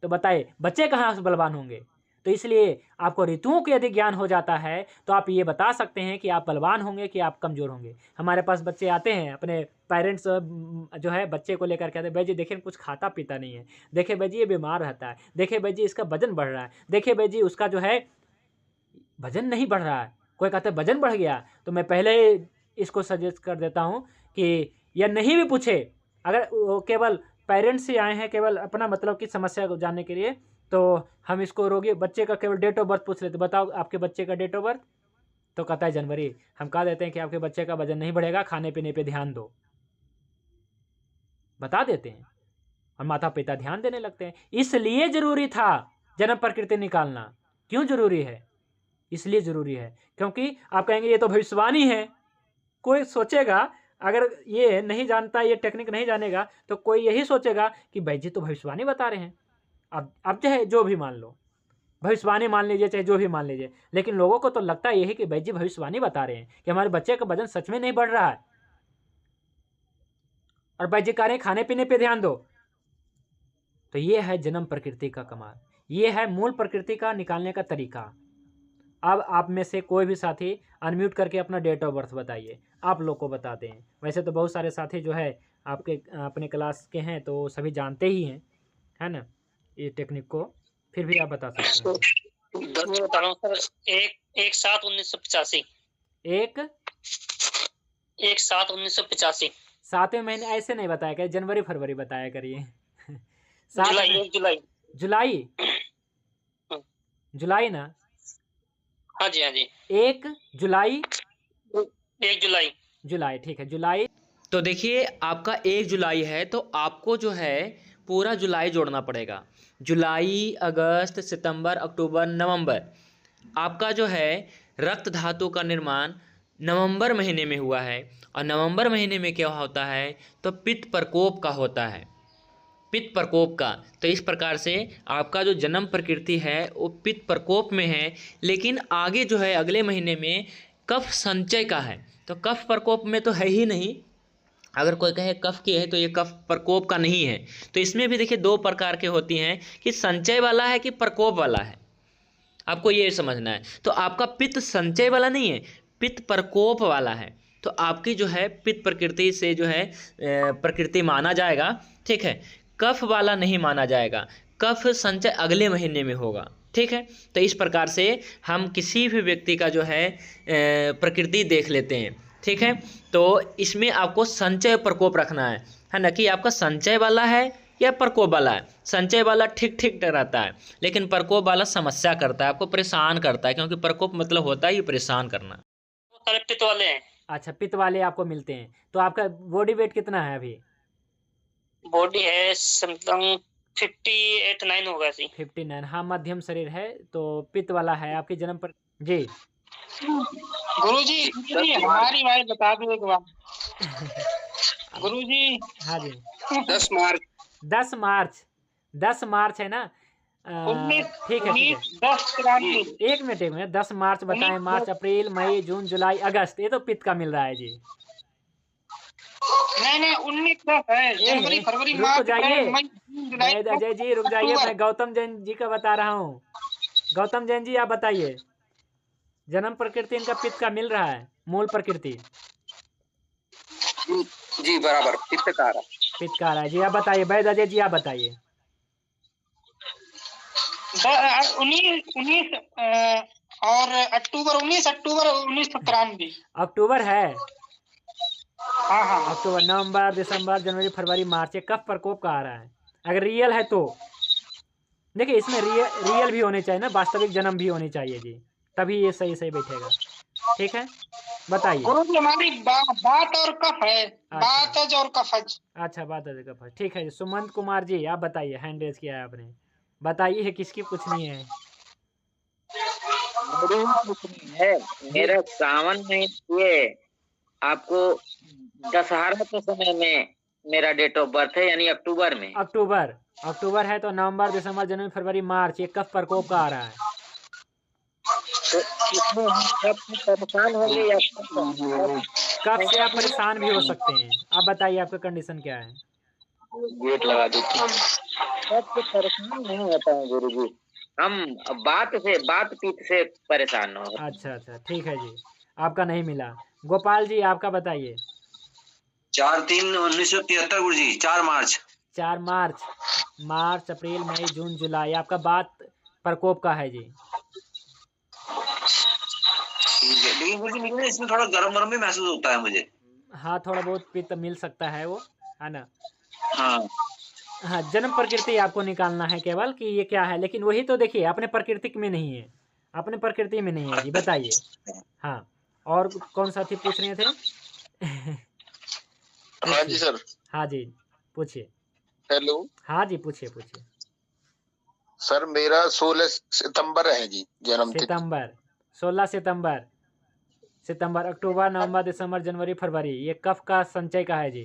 तो बताइए बच्चे कहाँ से बलवान होंगे। तो इसलिए आपको ऋतुओं के यदि ज्ञान हो जाता है तो आप ये बता सकते हैं कि आप बलवान होंगे कि आप कमजोर होंगे। हमारे पास बच्चे आते हैं, अपने पेरेंट्स जो है बच्चे को लेकर के आते हैं, भाई जी देखिए कुछ खाता पीता नहीं है, देखिए भाई जी ये बीमार रहता है, देखिए भाई जी इसका वजन बढ़ रहा है, देखिए भाई जी उसका जो है वजन नहीं बढ़ रहा है। कोई कहते हैं वजन बढ़ गया, तो मैं पहले इसको सजेस्ट कर देता हूँ कि यह नहीं भी पूछे, अगर वो केवल पेरेंट्स ही आए हैं केवल अपना मतलब की समस्या को जानने के लिए, तो हम इसको रोगी बच्चे का केवल डेट ऑफ बर्थ पूछ लेते, बताओ आपके बच्चे का डेट ऑफ बर्थ, तो कहता है जनवरी। हम कह देते हैं कि आपके बच्चे का वजन नहीं बढ़ेगा, खाने पीने पे ध्यान दो, बता देते हैं, और माता पिता ध्यान देने लगते हैं। इसलिए जरूरी था जन्म प्रकृति निकालना। क्यों जरूरी है? इसलिए जरूरी है क्योंकि आप कहेंगे ये तो भविष्यवाणी है। कोई सोचेगा अगर ये नहीं जानता, ये टेक्निक नहीं जानेगा, तो कोई यही सोचेगा कि भाई जी तो भविष्यवाणी बता रहे हैं। अब चाहे जो भी मान लो, भविष्यवाणी मान लीजिए चाहे जो भी मान लीजिए, लेकिन लोगों को तो लगता है यही कि भाई जी भविष्यवाणी बता रहे हैं कि हमारे बच्चे का वजन सच में नहीं बढ़ रहा है, और भाई जी कह रहे हैं खाने पीने पे ध्यान दो। तो ये है जन्म प्रकृति का कमाल, ये है मूल प्रकृति का निकालने का तरीका। अब आप में से कोई भी साथी अनम्यूट करके अपना डेट ऑफ बर्थ बताइए, आप लोग को बताते हैं। वैसे तो बहुत सारे साथी जो है आपके अपने क्लास के हैं तो सभी जानते ही हैं, है ना, ये टेक्निक को, फिर भी आप बता सकते हैं। मैं बता रहा हूँ सर, 1/7/1985। 1/7/1985। 7वें महीने ऐसे नहीं बताया करिए, जनवरी फरवरी बताया करिए। जुलाई, 1 जुलाई। जुलाई, जुलाई ना? हाँ जी, हाँ जी। 1 जुलाई, 1 जुलाई। जुलाई, ठीक है, जुलाई। तो देखिए आपका 1 जुलाई है, तो आपको जो है पूरा जुलाई जोड़ना पड़ेगा। जुलाई, अगस्त, सितंबर, अक्टूबर, नवंबर। आपका जो है रक्त धातु का निर्माण नवंबर महीने में हुआ है, और नवंबर महीने में क्या होता है, तो पित्त प्रकोप का होता है, पित्त प्रकोप का। तो इस प्रकार से आपका जो जन्म प्रकृति है वो पित्त प्रकोप में है, लेकिन आगे जो है अगले महीने में कफ संचय का है। तो कफ प्रकोप में तो है ही नहीं, अगर कोई कहे कफ की है तो ये कफ प्रकोप का नहीं है। तो इसमें भी देखिए 2 प्रकार के होती हैं कि संचय वाला है कि प्रकोप वाला है, आपको ये समझना है। तो आपका पित्त संचय वाला नहीं है, पित्त प्रकोप वाला है। तो आपकी जो है पित्त प्रकृति से जो है प्रकृति माना जाएगा, ठीक है, कफ वाला नहीं माना जाएगा। कफ संचय अगले महीने में होगा, ठीक है। तो इस प्रकार से हम किसी भी व्यक्ति का जो है प्रकृति देख लेते हैं, ठीक है। तो इसमें आपको संचय प्रकोप रखना है ना, कि आपका संचय वाला है या प्रकोप वाला है। संचय वाला ठीक ठीक रहता है, लेकिन प्रकोप वाला समस्या करता है, आपको परेशान करता है, क्योंकि प्रकोप मतलब होता है ये परेशान करना। सारे पित्त वाले हैं। अच्छा, पित्त वाले आपको मिलते हैं। तो आपका बॉडी वेट कितना है अभी? बॉडी है समथिंग 58-9 होगा जी। 59, हाँ, मध्यम शरीर है, तो पित्त वाला है आपके जन्म पर जी। गुरुजी हमारी बात बता दो एक बार। गुरुजी हाँ जी, 10 मार्च 10 मार्च, 10 मार्च है ना? ठीक है, ठीक है, एक मिनट 10 मार्च बताएं। मार्च, अप्रैल, मई, जून, जुलाई, अगस्त, ये तो पित्त का मिल रहा है जी। नहीं 19 है, जनवरी फरवरी रुक मार्च जाइए मई जून जुलाई अजय जी, रुक जाइए, मैं गौतम जैन जी का बता रहा हूँ। गौतम जैन जी आप बताइए, जन्म प्रकृति इनका पित्त का मिल रहा है, मूल प्रकृति जी बराबर पित्त का आ रहा है। पित्त का आ रहा है जी। आप बताइए वैद अजय जी, आप बताइए। 19 और अक्टूबर 1993। अक्टूबर है, हाँ अक्टूबर, नवंबर, दिसंबर, जनवरी, फरवरी, मार्च, ये कफ प्रकोप का आ रहा है। अगर रियल है तो देखिए, इसमें रियल भी होने चाहिए ना, वास्तविक जन्म भी होनी चाहिए जी, तभी ये सही सही बैठेगा, ठीक है। बताइए। गुरुजी हमारी बात और कफ है, बातज और कफज। अच्छा, बातज कफ, ठीक है। सुमंत कुमार जी आप बताइए, हैंड रेज किया है आपने, बताइए किसकी पूछनी है? है मेरा सावन में ये आपको दशहरा के समय में मेरा डेट ऑफ बर्थ है, यानी अक्टूबर में। अक्टूबर है, तो नवंबर, दिसंबर, जनवरी, फरवरी, मार्च, ये कफ प्रकोप का आ रहा है। तो इसमें हम कब परेशान होंगे या कफ से आप परेशान भी हो सकते हैं। आप बताइए आपका कंडीशन क्या है? गेट लगा देते हैं। कब से परेशान नहीं होता है गुरुजी, हम बात पीत से परेशान हो। अच्छा, ठीक है जी, आपका नहीं मिला। गोपाल जी आपका बताइए। 4/3/1973 गुरुजी, 4 मार्च। 4 मार्च, मार्च, अप्रैल, मई, जून, जुलाई, आपका बात प्रकोप का है जी। ठीक है, लेकिन गुरुजी मुझे इसमें थोड़ा गरम भी महसूस होता है मुझे। हाँ, थोड़ा बहुत पित्त मिल सकता है वो, है ना। हाँ, जन्म प्रकृति आपको निकालना है केवल कि ये क्या है, लेकिन वही तो देखिए अपने प्रकृति में नहीं है, अपने प्रकृति में नहीं है जी। बताइए। हाँ, और कौन साथी पूछ रहे थे? हाँ जी सर। हाँ जी, पूछिए। हेलो। हाँ जी, पूछिए। सर मेरा 16 सितंबर है जी जन्म तिथि। सितंबर, 16 सितंबर। सितंबर, अक्टूबर, नवंबर, दिसंबर, जनवरी, फरवरी, ये कफ का संचय का है जी,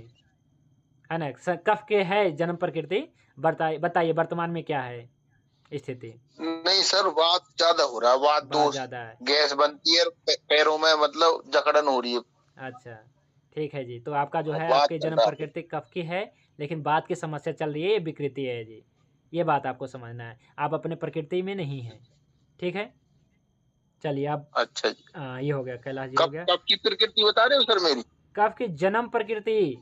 है ना। कफ के है जन्म प्रकृति। बताइए वर्तमान में क्या है स्थिति? नहीं सर, वात ज्यादा हो रहा है, वात बहुत दोष, ज्यादा है। गैस बनती है पैरों में, मतलब जकड़न हो रही है। अच्छा ठीक है जी। तो आपका जो है बात आपके जन्म ज्यादा। प्रकृति कफ की है, लेकिन बात की समस्या चल रही है, ये विकृति है जी। ये बात आपको समझना है, आप अपने प्रकृति में नहीं हैं। ठीक है, चलिए आप अच्छा जी। ये हो गया, कैलाश जी हो कब गया। कब की प्रकृति बता रहे हो सर मेरी? कफ की जन्म प्रकृति,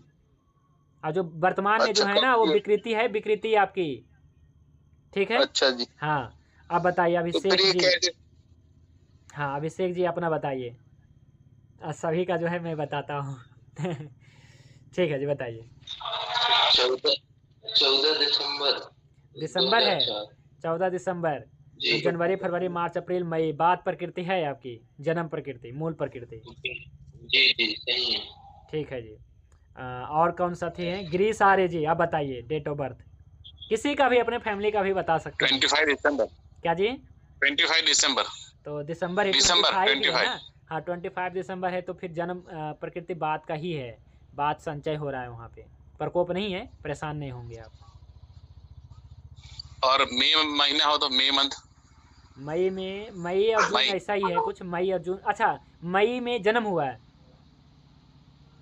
और जो वर्तमान में जो अच्छा, है ना वो कब की? विकृति है, विकृति आपकी। ठीक है, अच्छा जी। हाँ। अब बताइए तो अभिषेक फिर ये जी। कैसे? हाँ अभिषेक जी अपना बताइए। सभी का जो है मैं बताता हूँ। ठीक है जी, बताइए। 14 दिसंबर दिसंबर है, 2004। 14 दिसंबर। तो जनवरी, फरवरी, मार्च, अप्रैल, मई, बात प्रकृति है आपकी, जन्म प्रकृति, मूल प्रकृति। जी जी सही है। ठीक है जी। और कौन सा थे हैं? गिरीश आर्य जी, आप बताइए डेट ऑफ बर्थ, किसी का भी, अपने फैमिली का भी बता सकते हैं। 25 दिसंबर। क्या जी? 25 दिसंबर। तो दिसंबर ही, दिसंबर 25 है ना। हाँ 25 दिसंबर है, तो फिर जन्म प्रकृति बात का ही है। बात संचय हो रहा है वहाँ पे, प्रकोप नहीं है, परेशान नहीं होंगे आप। और मई महीना हो तो मई मंथ। मई में, मई और जून ऐसा ही है कुछ, मई और जून। अच्छा मई में जन्म हुआ है।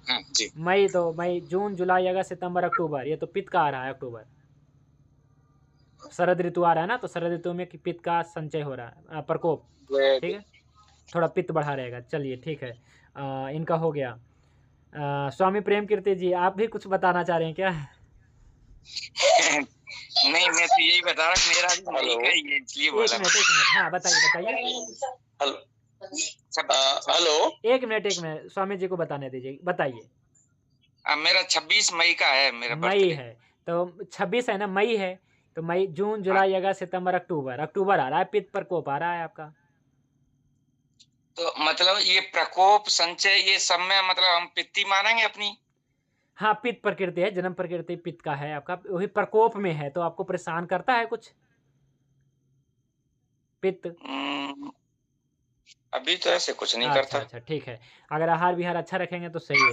जी। मई, तो मई, जून, जुलाई, अगस्त, सितंबर, अक्टूबर, ये तो पित्त का आ रहा है। अक्टूबर शरद ऋतु आ रहा है ना, तो शरद ऋतु में पित्त का संचय हो रहा है, प्रकोप। ठीक है, थोड़ा पित्त बढ़ा रहेगा। चलिए ठीक है, इनका हो गया। स्वामी प्रेम कीर्ति जी, आप भी कुछ बताना चाह रहे हैं क्या? नहीं, मैं तो यही बता रहा मेरा भी मई का ही है, इसलिए एक बोला। मिनट, हाँ बताइए। हेलो। एक मिनट, स्वामी जी को बताने दीजिए, बताइए। मेरा 26 मई का है, मेरा मई बर्थडे। है, तो 26 है ना, मई है। तो मई, जून, जुलाई, अगस्त, सितंबर, अक्टूबर, अक्टूबर आ रहा है, पित्त प्रकोप आ रहा है आपका। तो मतलब ये प्रकोप संचय ये सब में मतलब हम पित्ती मानेंगे अपनी? हाँ पित्त प्रकृति है, जन्म प्रकृति पित्त का है आपका, वही प्रकोप में है, तो आपको परेशान करता है कुछ पित्त? अभी तो ऐसे कुछ नहीं अच्छा करता। अच्छा ठीक है, अगर आहार विहार अच्छा रखेंगे तो सही है।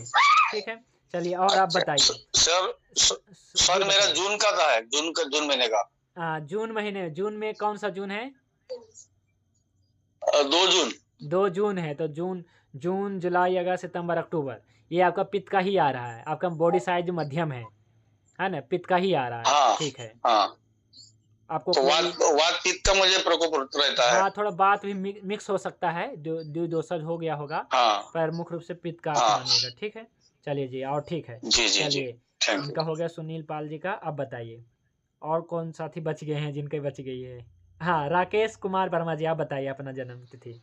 ठीक है, चलिए और आप बताइए। सर मेरा जून का है, जून महीने का। जून महीने, जून में कौन सा जून है? 2 जून। 2 जून है, तो जून, जुलाई, अगस्त, सितंबर, अक्टूबर, ये आपका पित्त का ही आ रहा है। आपका बॉडी साइज मध्यम है ना, पित्त का ही आ रहा है। हाँ, ठीक है। हाँ। आपको तो वात पित्त का मुझे प्रकोप रहता है। हाँ थोड़ा बात भी मिक्स हो सकता है, द्विदोषज हो गया होगा। हाँ। पर मुख्य रूप से पित्त का हाँ। मानिएगा। ठीक है, चलिए जी, और ठीक है। जी जी जी। चलिए इनका हो गया, सुनील पाल जी का। अब बताइए और कौन साथी बच गए हैं जिनके बच गई है? हाँ राकेश कुमार वर्मा जी, आप बताइए अपना जन्म तिथि।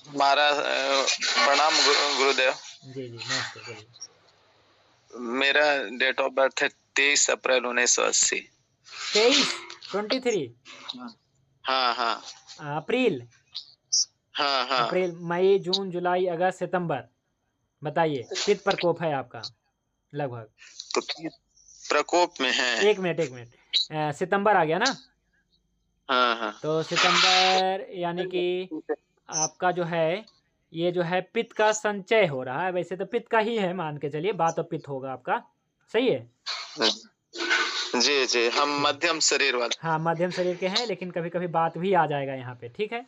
हमारा प्रणाम गुरुदेव। जी जी नमस्ते, बोलिए। मेरा डेट ऑफ बर्थ है 23 अप्रैल 1980। 23 हाँ हाँ अप्रैल। हाँ हाँ। अप्रैल, मई, जून, जुलाई, अगस्त, सितंबर, बताइए। पित्त प्रकोप है आपका लगभग। तो प्रकोप में है। एक मिनट, सितंबर आ गया ना। हाँ हाँ। तो सितंबर यानी कि आपका जो है, ये जो है पित्त का संचय हो रहा है। वैसे तो पित्त का ही है, मान के चलिए, बात तो पित्त होगा आपका। सही है जी जी, हम मध्यम शरीर वाले। हाँ मध्यम शरीर के हैं, लेकिन कभी कभी बात भी आ जाएगा यहाँ पे। ठीक है,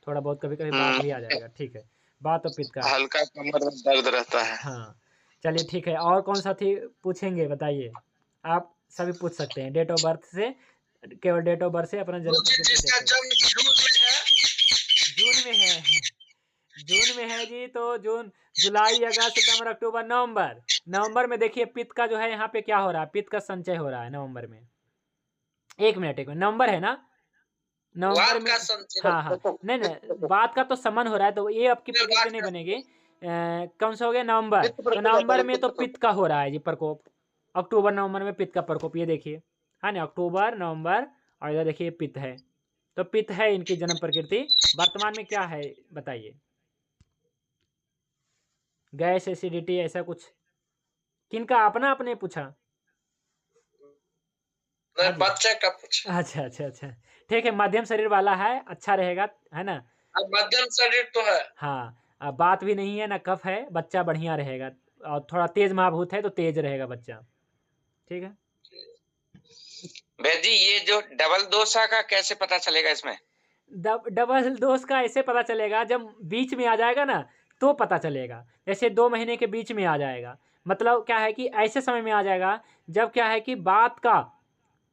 थोड़ा बहुत कभी कभी बात भी आ जाएगा। ठीक है, बात तो पित्त का है। हल्का कमर में दर्द रहता है। हाँ चलिए ठीक है, और कौन सा थी पूछेंगे बताइए। आप सभी पूछ सकते हैं, डेट ऑफ बर्थ से, केवल डेट ऑफ बर्थ से अपना जन्म जून में है जी। तो जून, जुलाई, अगस्त, सितंबर, अक्टूबर, नवंबर में देखिए पित्त का जो है यहाँ पे क्या हो रहा है, पित्त का संचय हो रहा है नवंबर में। एक मिनट, नवंबर है ना, नवंबर में। हाँ हाँ नहीं, बात का तो समन हो रहा है, तो ये आपकी प्रकृति नहीं बनेगी। कौन सा हो गया, नवंबर। तो नवंबर में तो पित्त का हो रहा है जी प्रकोप। अक्टूबर नवंबर में पित्त का प्रकोप, ये देखिए है ना, अक्टूबर नवंबर, और इधर देखिए पित्त है। तो पित्त है इनकी जन्म प्रकृति। वर्तमान में क्या है बताइए? गैस, एसिडिटी, ऐसा कुछ? किनका, अपना आपने पूछा? बच्चे का पूछा। अच्छा ठीक है, मध्यम शरीर वाला है, अच्छा रहेगा, है ना। मध्यम शरीर तो है। हाँ बात भी नहीं है ना कफ है, बच्चा बढ़िया रहेगा। और थोड़ा तेज महाभूत है तो तेज रहेगा बच्चा। ठीक है वैद्य जी, ये जो डबल दोषा का कैसे पता चलेगा इसमें? डबल दोष का ऐसे पता चलेगा जब बीच में आ जाएगा ना तो पता चलेगा। जैसे 2 महीने के बीच में आ जाएगा, मतलब क्या है कि ऐसे समय में आ जाएगा जब क्या है कि बात का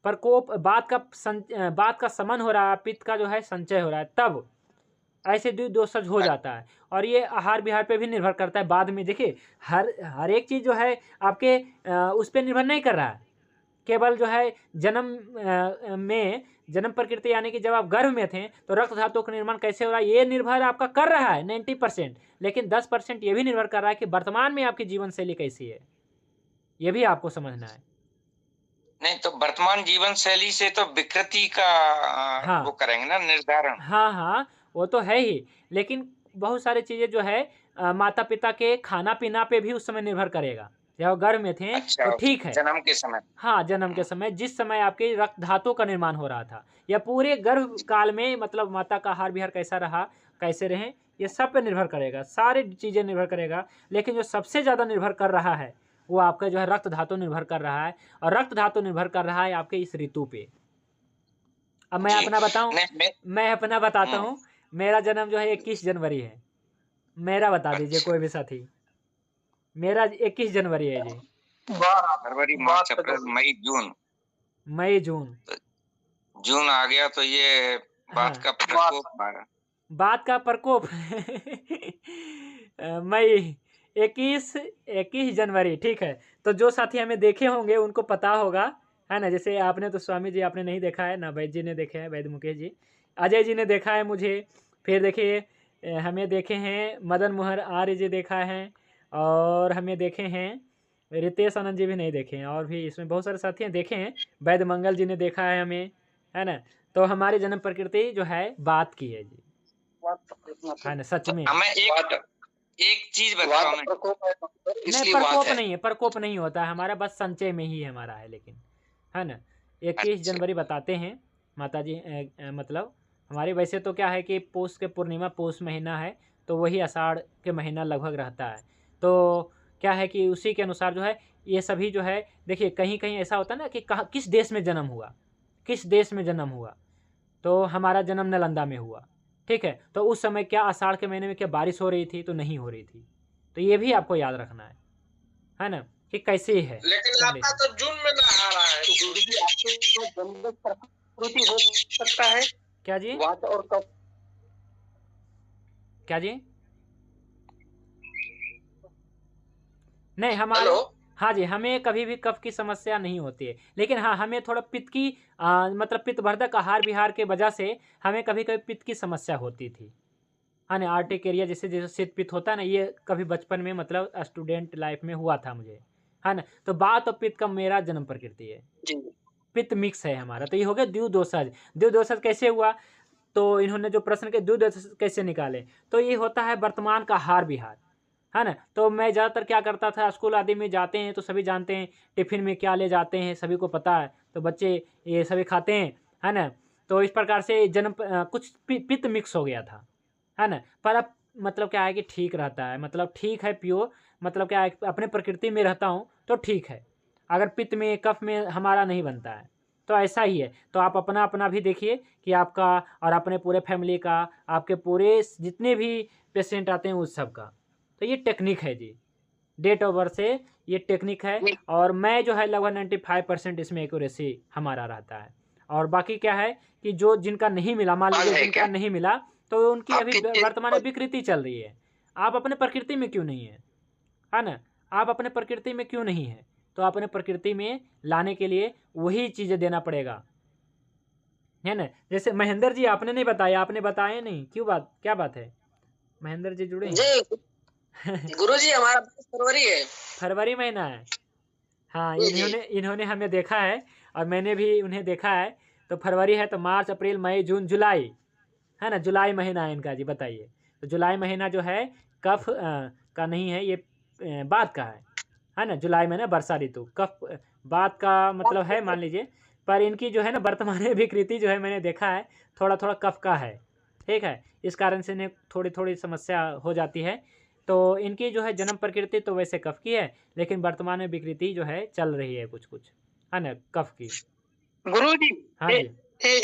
प्रकोप, बात का समन हो रहा है, पित्त का जो है संचय हो रहा है, तब ऐसे द्विदोषज हो जाता है। और ये आहार विहार पे भी निर्भर करता है। बाद में देखिए हर एक चीज़ जो है आपके उस पर निर्भर नहीं कर रहा है। केवल जो है जन्म प्रकृति यानी कि जब आप गर्भ में थे तो रक्त धातु का निर्माण कैसे हो रहा है ये निर्भर आपका कर रहा है 90%, लेकिन 10% ये भी निर्भर कर रहा है कि वर्तमान में आपकी जीवन शैली कैसी है, ये भी आपको समझना है। नहीं तो वर्तमान जीवन शैली से तो विकृति का हाँ, वो करेंगे ना निर्धारण। हाँ वो तो है ही, लेकिन बहुत सारी चीज़ें जो है माता पिता के खाना पीना पे भी उस समय निर्भर करेगा। जब गर्भ में थे अच्छा, तो ठीक है, जन्म के समय। हाँ जन्म के समय, जिस समय आपके रक्त धातु का निर्माण हो रहा था, या पूरे गर्भ काल में मतलब माता का आहार विहार कैसा रहा, कैसे रहे, ये सब पे निर्भर करेगा, सारी चीज़ें निर्भर करेगा। लेकिन जो सबसे ज़्यादा निर्भर कर रहा है वो आपका जो है रक्त धातु निर्भर कर रहा है, और रक्त धातु निर्भर कर रहा है आपके इस ऋतु पे। अब मैं अपना बताऊं, मैं अपना बताता हूँ। मेरा जन्म जो है 21 जनवरी है। मेरा बता दीजिए कोई भी साथी। मेरा 21 जनवरी है जी। फरवरी, मार्च, अप्रैल, मई, जून। मई जून जून आ गया तो ये बात का प्रकोप आ रहा। बात का प्रकोप मई 21 जनवरी। ठीक है, तो जो साथी हमें देखे होंगे उनको पता होगा, है ना। जैसे आपने तो स्वामी जी आपने नहीं देखा है ना, वैद्य जी ने देखे हैं, वैद्य मुकेश जी, अजय जी ने देखा है मुझे, फिर देखिए हमें देखे हैं मदन मोहन आर्य जी देखा है, और हमें देखे हैं रितेश आनंद जी भी नहीं देखे हैं, और भी इसमें बहुत सारे साथी हैं देखे हैं, वैद्य मंगल जी ने देखा है हमें, है ना। तो हमारी जन्म प्रकृति जो है बात की है जी, है ना, सच में। हमें एक चीज बताओ, नहीं प्रकोप नहीं है, प्रकोप नहीं होता है हमारा, बस संचय में ही हमारा है, लेकिन है ना 21 जनवरी बताते हैं माता जी। मतलब हमारे वैसे तो क्या है कि पौष के पूर्णिमा, पौष महीना है तो वही आषाढ़ के महीना लगभग रहता है, तो क्या है कि उसी के अनुसार जो है ये सभी जो है, देखिए कहीं कहीं ऐसा होता है ना कि कहाँ किस देश में जन्म हुआ, किस देश में जन्म हुआ, तो हमारा जन्म नालंदा में हुआ, ठीक है, तो उस समय क्या आषाढ़ के महीने में क्या बारिश हो रही थी, तो नहीं हो रही थी, तो ये भी आपको याद रखना है ना, कि कैसे है। लेकिन आपका तो जून में ना आ रहा है, प्रकृति हो सकता है क्या जी, वात और कफ। क्या जी, नहीं हमारे, हाँ जी, हमें कभी भी कफ की समस्या नहीं होती है, लेकिन हाँ हमें थोड़ा पित्त की मतलब पित्तवर्धक आहार विहार के वजह से हमें कभी कभी पित्त की समस्या होती थी, हाँ ना, आर्टिकेरिया जैसे जैसे शीत पित्त होता है ना, ये कभी बचपन में मतलब स्टूडेंट लाइफ में हुआ था मुझे, है ना। तो बात और पित्त का मेरा जन्म प्रकृति है, पित्त मिक्स है हमारा, तो ये हो गया द्विदोषज। द्विदोषज कैसे हुआ, तो इन्होंने जो प्रश्न के द्विदोषज कैसे निकाले, तो ये होता है वर्तमान का आहार विहार, है ना। तो मैं ज़्यादातर क्या करता था, स्कूल आदि में जाते हैं तो सभी जानते हैं टिफिन में क्या ले जाते हैं, सभी को पता है, तो बच्चे ये सभी खाते हैं, है ना। तो इस प्रकार से जन्म कुछ पित्त मिक्स हो गया था, है ना। पर अब मतलब क्या है कि ठीक रहता है, मतलब ठीक है प्योर, मतलब क्या है अपने प्रकृति में रहता हूँ तो ठीक है। अगर पित्त में कफ में हमारा नहीं बनता है तो ऐसा ही है। तो आप अपना अपना भी देखिए कि आपका और अपने पूरे फैमिली का, आपके पूरे जितने भी पेशेंट आते हैं उस सब का, तो ये टेक्निक है जी, डेट ऑफ बर्थ से ये टेक्निक है। और मैं जो है लगभग 95% इसमें एक्यूरेसी हमारा रहता है। और बाकी क्या है कि जो जिनका नहीं मिला, मान लीजिए जिनका नहीं मिला, तो उनकी अभी वर्तमान में विकृति चल रही है। आप अपने प्रकृति में क्यों नहीं है ना, आप अपने प्रकृति में क्यों नहीं है, तो अपने प्रकृति में लाने के लिए वही चीज़ें देना पड़ेगा, है ना। जैसे महेंद्र जी आपने नहीं बताया, आपने बताया नहीं, क्यों बात, क्या बात है, महेंद्र जी जुड़े जी गुरुजी, हमारा फरवरी है, फरवरी महीना है, हाँ। इन्होंने हमें देखा है और मैंने भी उन्हें देखा है, तो फरवरी है तो मार्च अप्रैल मई जून जुलाई, है ना, जुलाई महीना है इनका जी। बताइए, तो जुलाई महीना जो है कफ का नहीं है, ये बात का है ना। जुलाई महीना वर्षा ऋतु, कफ बात का मतलब है मान लीजिए, पर इनकी जो है ना वर्तमान विकृति जो है मैंने देखा है थोड़ा थोड़ा कफ का है, ठीक है, इस कारण से इन्हें थोड़ी थोड़ी समस्या हो जाती है। तो इनकी जो है जन्म प्रकृति तो वैसे कफ की है, लेकिन वर्तमान में विकृति जो है चल रही है कुछ कुछ, है ना, कफ की। गुरुजी, हाँ जी।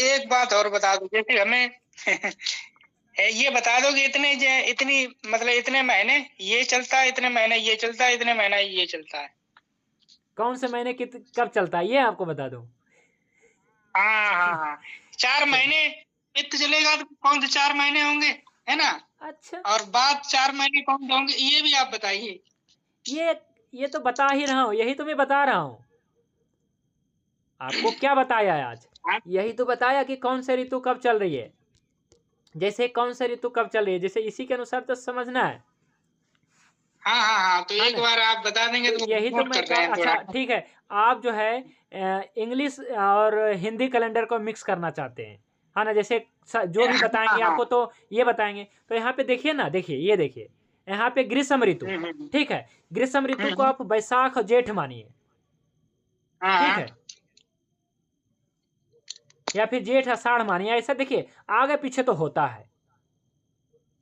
एक बात और बता दो, जैसे हमें ये बता दो कि इतनी मतलब इतने महीने ये चलता है, इतने महीने ये चलता है, इतने महीने ये चलता है। कौन से महीने कब चलता है ये आपको बता दूं? हाँ हाँ हाँ, 4 महीने पित्त चलेगा तो कौन से 4 महीने होंगे, है ना? अच्छा, और बाद 4 महीने कौन से होंगे, ये भी आप बताइए। ये तो बता ही रहा हूँ, यही तो मैं बता रहा हूँ आपको। क्या बताया है आज? यही तो बताया कि कौन सी ऋतु कब चल रही है। जैसे कौन सी ऋतु कब चल रही है, जैसे इसी के अनुसार तो समझना है। हाँ हाँ हाँ, तो हाँ एक ना? बार आप बता देंगे तो यही तो नोट मैं कर रहे हैं अच्छा थोड़ा। ठीक है, आप जो है इंग्लिश और हिंदी कैलेंडर को मिक्स करना चाहते हैं, है ना? जैसे जो भी बताएंगे आपको तो ये बताएंगे। तो यहाँ पे देखिए ना, देखिए ये देखिए, यहाँ पे ग्रीष्म ऋतु, ठीक है, ग्रीष्म ऋतु को आप बैसाख और जेठ मानिए, ठीक है, या फिर जेठ आषाढ़ मानिए। ऐसा देखिए आगे पीछे तो होता है,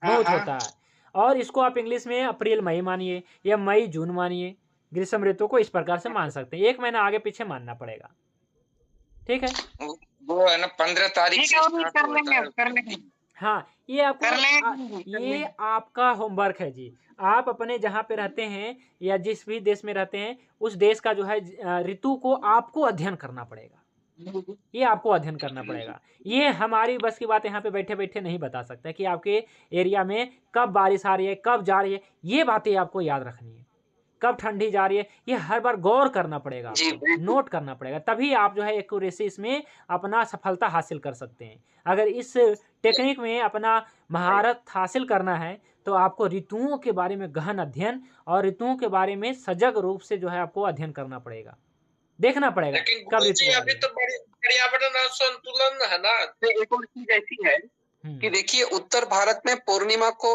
बहुत होता है। और इसको आप इंग्लिश में अप्रैल मई मानिए या मई जून मानिए। ग्रीष्म ऋतु को इस प्रकार से मान सकते हैं, 1 महीना आगे पीछे मानना पड़ेगा, ठीक है। वो है ना 15 तारीख से स्टार्ट कर होता है। लेंगे। हाँ, ये आपको कर लेंगे। ये आपका होमवर्क है जी। आप अपने जहाँ पे रहते हैं या जिस भी देश में रहते हैं, उस देश का जो है ऋतु को आपको अध्ययन करना पड़ेगा। ये आपको अध्ययन करना पड़ेगा। ये हमारी बस की बात यहाँ पे बैठे बैठे नहीं बता सकता कि आपके एरिया में कब बारिश आ रही है, कब जा रही है। ये बातें आपको याद रखनी है। कब ठंडी जा रही है, ये हर बार गौर करना पड़ेगा आपको, नोट करना पड़ेगा, तभी आप जो है एक्यूरेसी इसमें अपना सफलता हासिल कर सकते हैं। अगर इस टेक्निक में अपना महारत हासिल करना है तो आपको ऋतुओं के बारे में गहन अध्ययन और ऋतुओं के बारे में सजग रूप से जो है आपको अध्ययन करना पड़ेगा, देखना पड़ेगा लेकिन कब गुरुजी ऋतु आ अभी रही है। तो पर्यावरण असंतुलन है ना। तो एक और चीज ऐसी है कि देखिए उत्तर भारत में पूर्णिमा को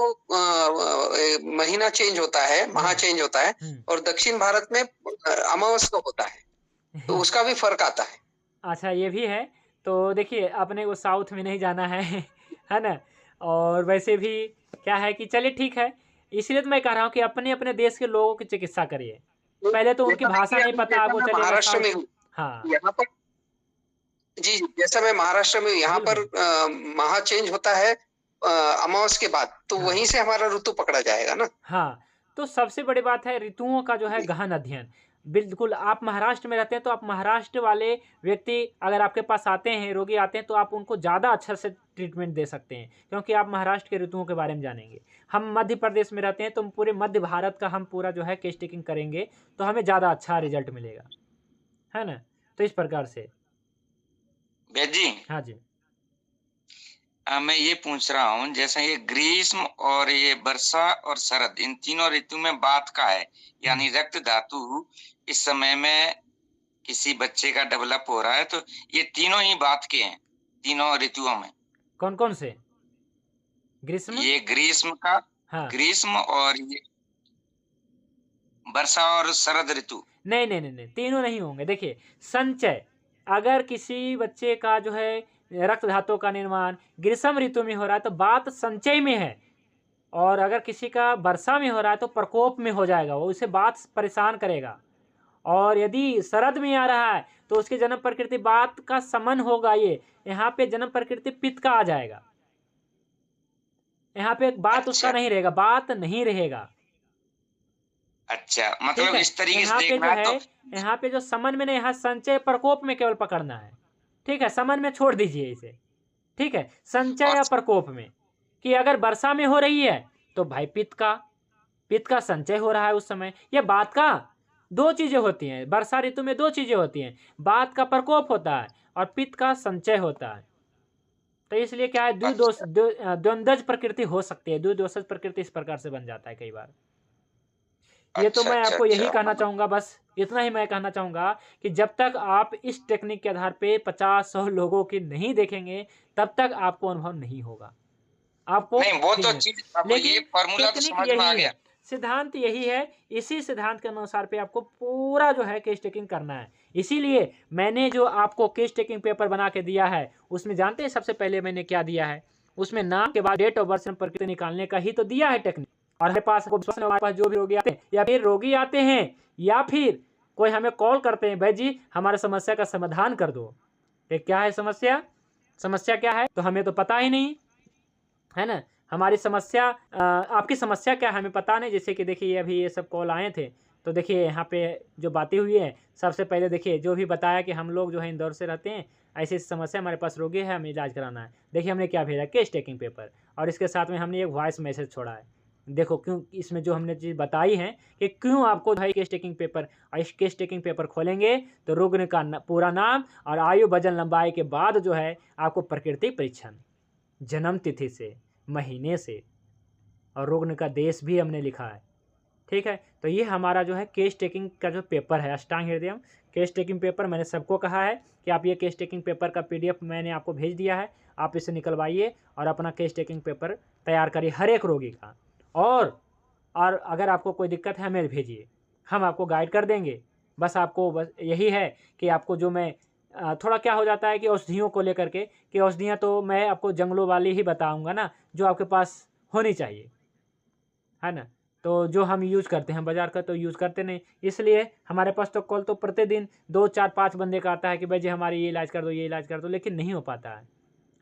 महीना चेंज होता है, माह चेंज होता है, और दक्षिण भारत में अमावस्या होता है, तो उसका भी फर्क आता है। अच्छा, ये भी है। तो देखिए अपने को साउथ में नहीं जाना है है ना। और वैसे भी क्या है कि चलिए ठीक है, इसलिए तो मैं कह रहा हूँ कि अपने अपने देश के लोगों की चिकित्सा करिए। पहले तो उनकी भाषा नहीं पता आपको, चलिए महाराष्ट्र में हाँ यहाँ पर जी, जैसा मैं महाराष्ट्र में यहाँ पर माह चेंज होता है अमावस्या के बाद, तो हाँ। वहीं से हमारा ऋतु पकड़ा जाएगा ना। हाँ, तो सबसे बड़ी बात है ऋतुओं का जो है गहन अध्ययन। बिल्कुल, आप महाराष्ट्र में रहते हैं तो आप महाराष्ट्र वाले व्यक्ति अगर आपके पास आते हैं, रोगी आते हैं, तो आप उनको ज़्यादा अच्छा से ट्रीटमेंट दे सकते हैं, क्योंकि आप महाराष्ट्र के ऋतुओं के बारे में जानेंगे। हम मध्य प्रदेश में रहते हैं तो पूरे मध्य भारत का हम पूरा जो है केस टेकिंग करेंगे, तो हमें ज़्यादा अच्छा रिजल्ट मिलेगा, है ना। तो इस प्रकार से भैया जी, हाँ जी, मैं ये पूछ रहा हूँ, जैसे ये ग्रीष्म और ये वर्षा और शरद, इन तीनों ऋतु में बात का है, यानी रक्त धातु इस समय में किसी बच्चे का डेवलप हो रहा है, तो ये तीनों ही बात के हैं तीनों ऋतुओं में। कौन कौन से? ग्रीष्म, ये ग्रीष्म का, हाँ, ग्रीष्म और ये वर्षा और शरद ऋतु। नहीं नहीं नहीं नहीं, तीनों नहीं होंगे। देखिए संचय, अगर किसी बच्चे का जो है रक्त धातु का निर्माण ग्रीष्म ऋतु में हो रहा है तो बात संचय में है, और अगर किसी का वर्षा में हो रहा है तो प्रकोप में हो जाएगा, वो उसे बात परेशान करेगा। और यदि शरद में आ रहा है तो उसकी जन्म प्रकृति बात का समन होगा। ये यहाँ पे जन्म प्रकृति पित्त का आ जाएगा, यहाँ पे बात उसका नहीं रहेगा, बात नहीं रहेगा। अच्छा, मतलब इस तरीके यहाँ से पे देखना जो है है, तो यहाँ पे जो समन में नहीं, यहाँ संचय प्रकोप में केवल पकड़ना है, ठीक है। समन में छोड़ दीजिए इसे, ठीक है। संचय या प्रकोप में, कि अगर वर्षा में हो रही है तो भाई पित्त का संचय हो रहा है उस समय। ये बात का दो चीजें होती हैं, वर्षा ऋतु में दो चीजें होती हैं, बात का प्रकोप होता है और पित्त का संचय होता है। तो इसलिए क्या है, द्वंद्वज प्रकृति हो सकती है, द्विदोषज प्रकृति इस प्रकार से बन जाता है कई बार। ये तो मैं आपको यही कहना चाहूँगा, बस इतना ही मैं कहना चाहूँगा कि जब तक आप इस टेक्निक के आधार पे 50-100 लोगों की नहीं देखेंगे तब तक आपको अनुभव नहीं होगा। आपको नहीं, वो तो चीज, लेकिन ये फॉर्मूला तो समझ में आ गया। सिद्धांत यही है, इसी सिद्धांत के अनुसार पे आपको पूरा जो है केस टेकिंग करना है। इसीलिए मैंने जो आपको केस टेकिंग पेपर बना के दिया है, उसमें जानते हैं सबसे पहले मैंने क्या दिया है? उसमें नाम के बाद डेट ऑफ बर्थ प्रकृति निकालने का ही तो दिया है टेक्निक। और हमारे पास हमारे पास जो भी रोगी आते हैं या फिर रोगी आते हैं या फिर कोई हमें कॉल करते हैं, भाई जी हमारे समस्या का समाधान कर दो। तो क्या है समस्या, समस्या क्या है तो हमें तो पता ही नहीं है ना। हमारी समस्या आपकी समस्या क्या है हमें पता नहीं। जैसे कि देखिए अभी ये सब कॉल आए थे तो देखिए यहाँ पे जो बातें हुई है, सबसे पहले देखिए जो भी बताया कि हम लोग जो है इंदौर से रहते हैं, ऐसी समस्या हमारे पास रोगी है, हमें इलाज कराना है। देखिए हमने क्या भेजा, केस टेकिंग पेपर, और इसके साथ में हमने एक वॉइस मैसेज छोड़ा है। देखो क्यों इसमें जो हमने चीज़ बताई है कि क्यों आपको भाई केस टेकिंग पेपर, और इस केस टेकिंग पेपर खोलेंगे तो रुग्ण का पूरा नाम और आयु वजन लंबाई के बाद जो है आपको प्रकृति परीक्षण, जन्म तिथि से, महीने से, और रुग्ण का देश भी हमने लिखा है। ठीक है, तो ये हमारा जो है केस टेकिंग का जो पेपर है अष्टांग हृदयम केस टेकिंग पेपर। मैंने सबको कहा है कि आप ये केस टेकिंग पेपर का PDF मैंने आपको भेज दिया है, आप इसे निकलवाइए और अपना केस टेकिंग पेपर तैयार करिए हर एक रोगी का। और अगर आपको कोई दिक्कत है हमें भेजिए, हम आपको गाइड कर देंगे। बस आपको बस यही है कि आपको जो मैं थोड़ा क्या हो जाता है कि औषधियों को लेकर के, कि औषधियाँ तो मैं आपको जंगलों वाली ही बताऊँगा ना, जो आपके पास होनी चाहिए, है ना। तो जो हम यूज़ करते हैं बाज़ार का तो यूज़ करते नहीं, इसलिए हमारे पास तो कॉल तो प्रतिदिन 2 4 5 बंदे का आता है कि भाई जी हमारी ये इलाज कर दो, ये इलाज कर दो, लेकिन नहीं हो पाता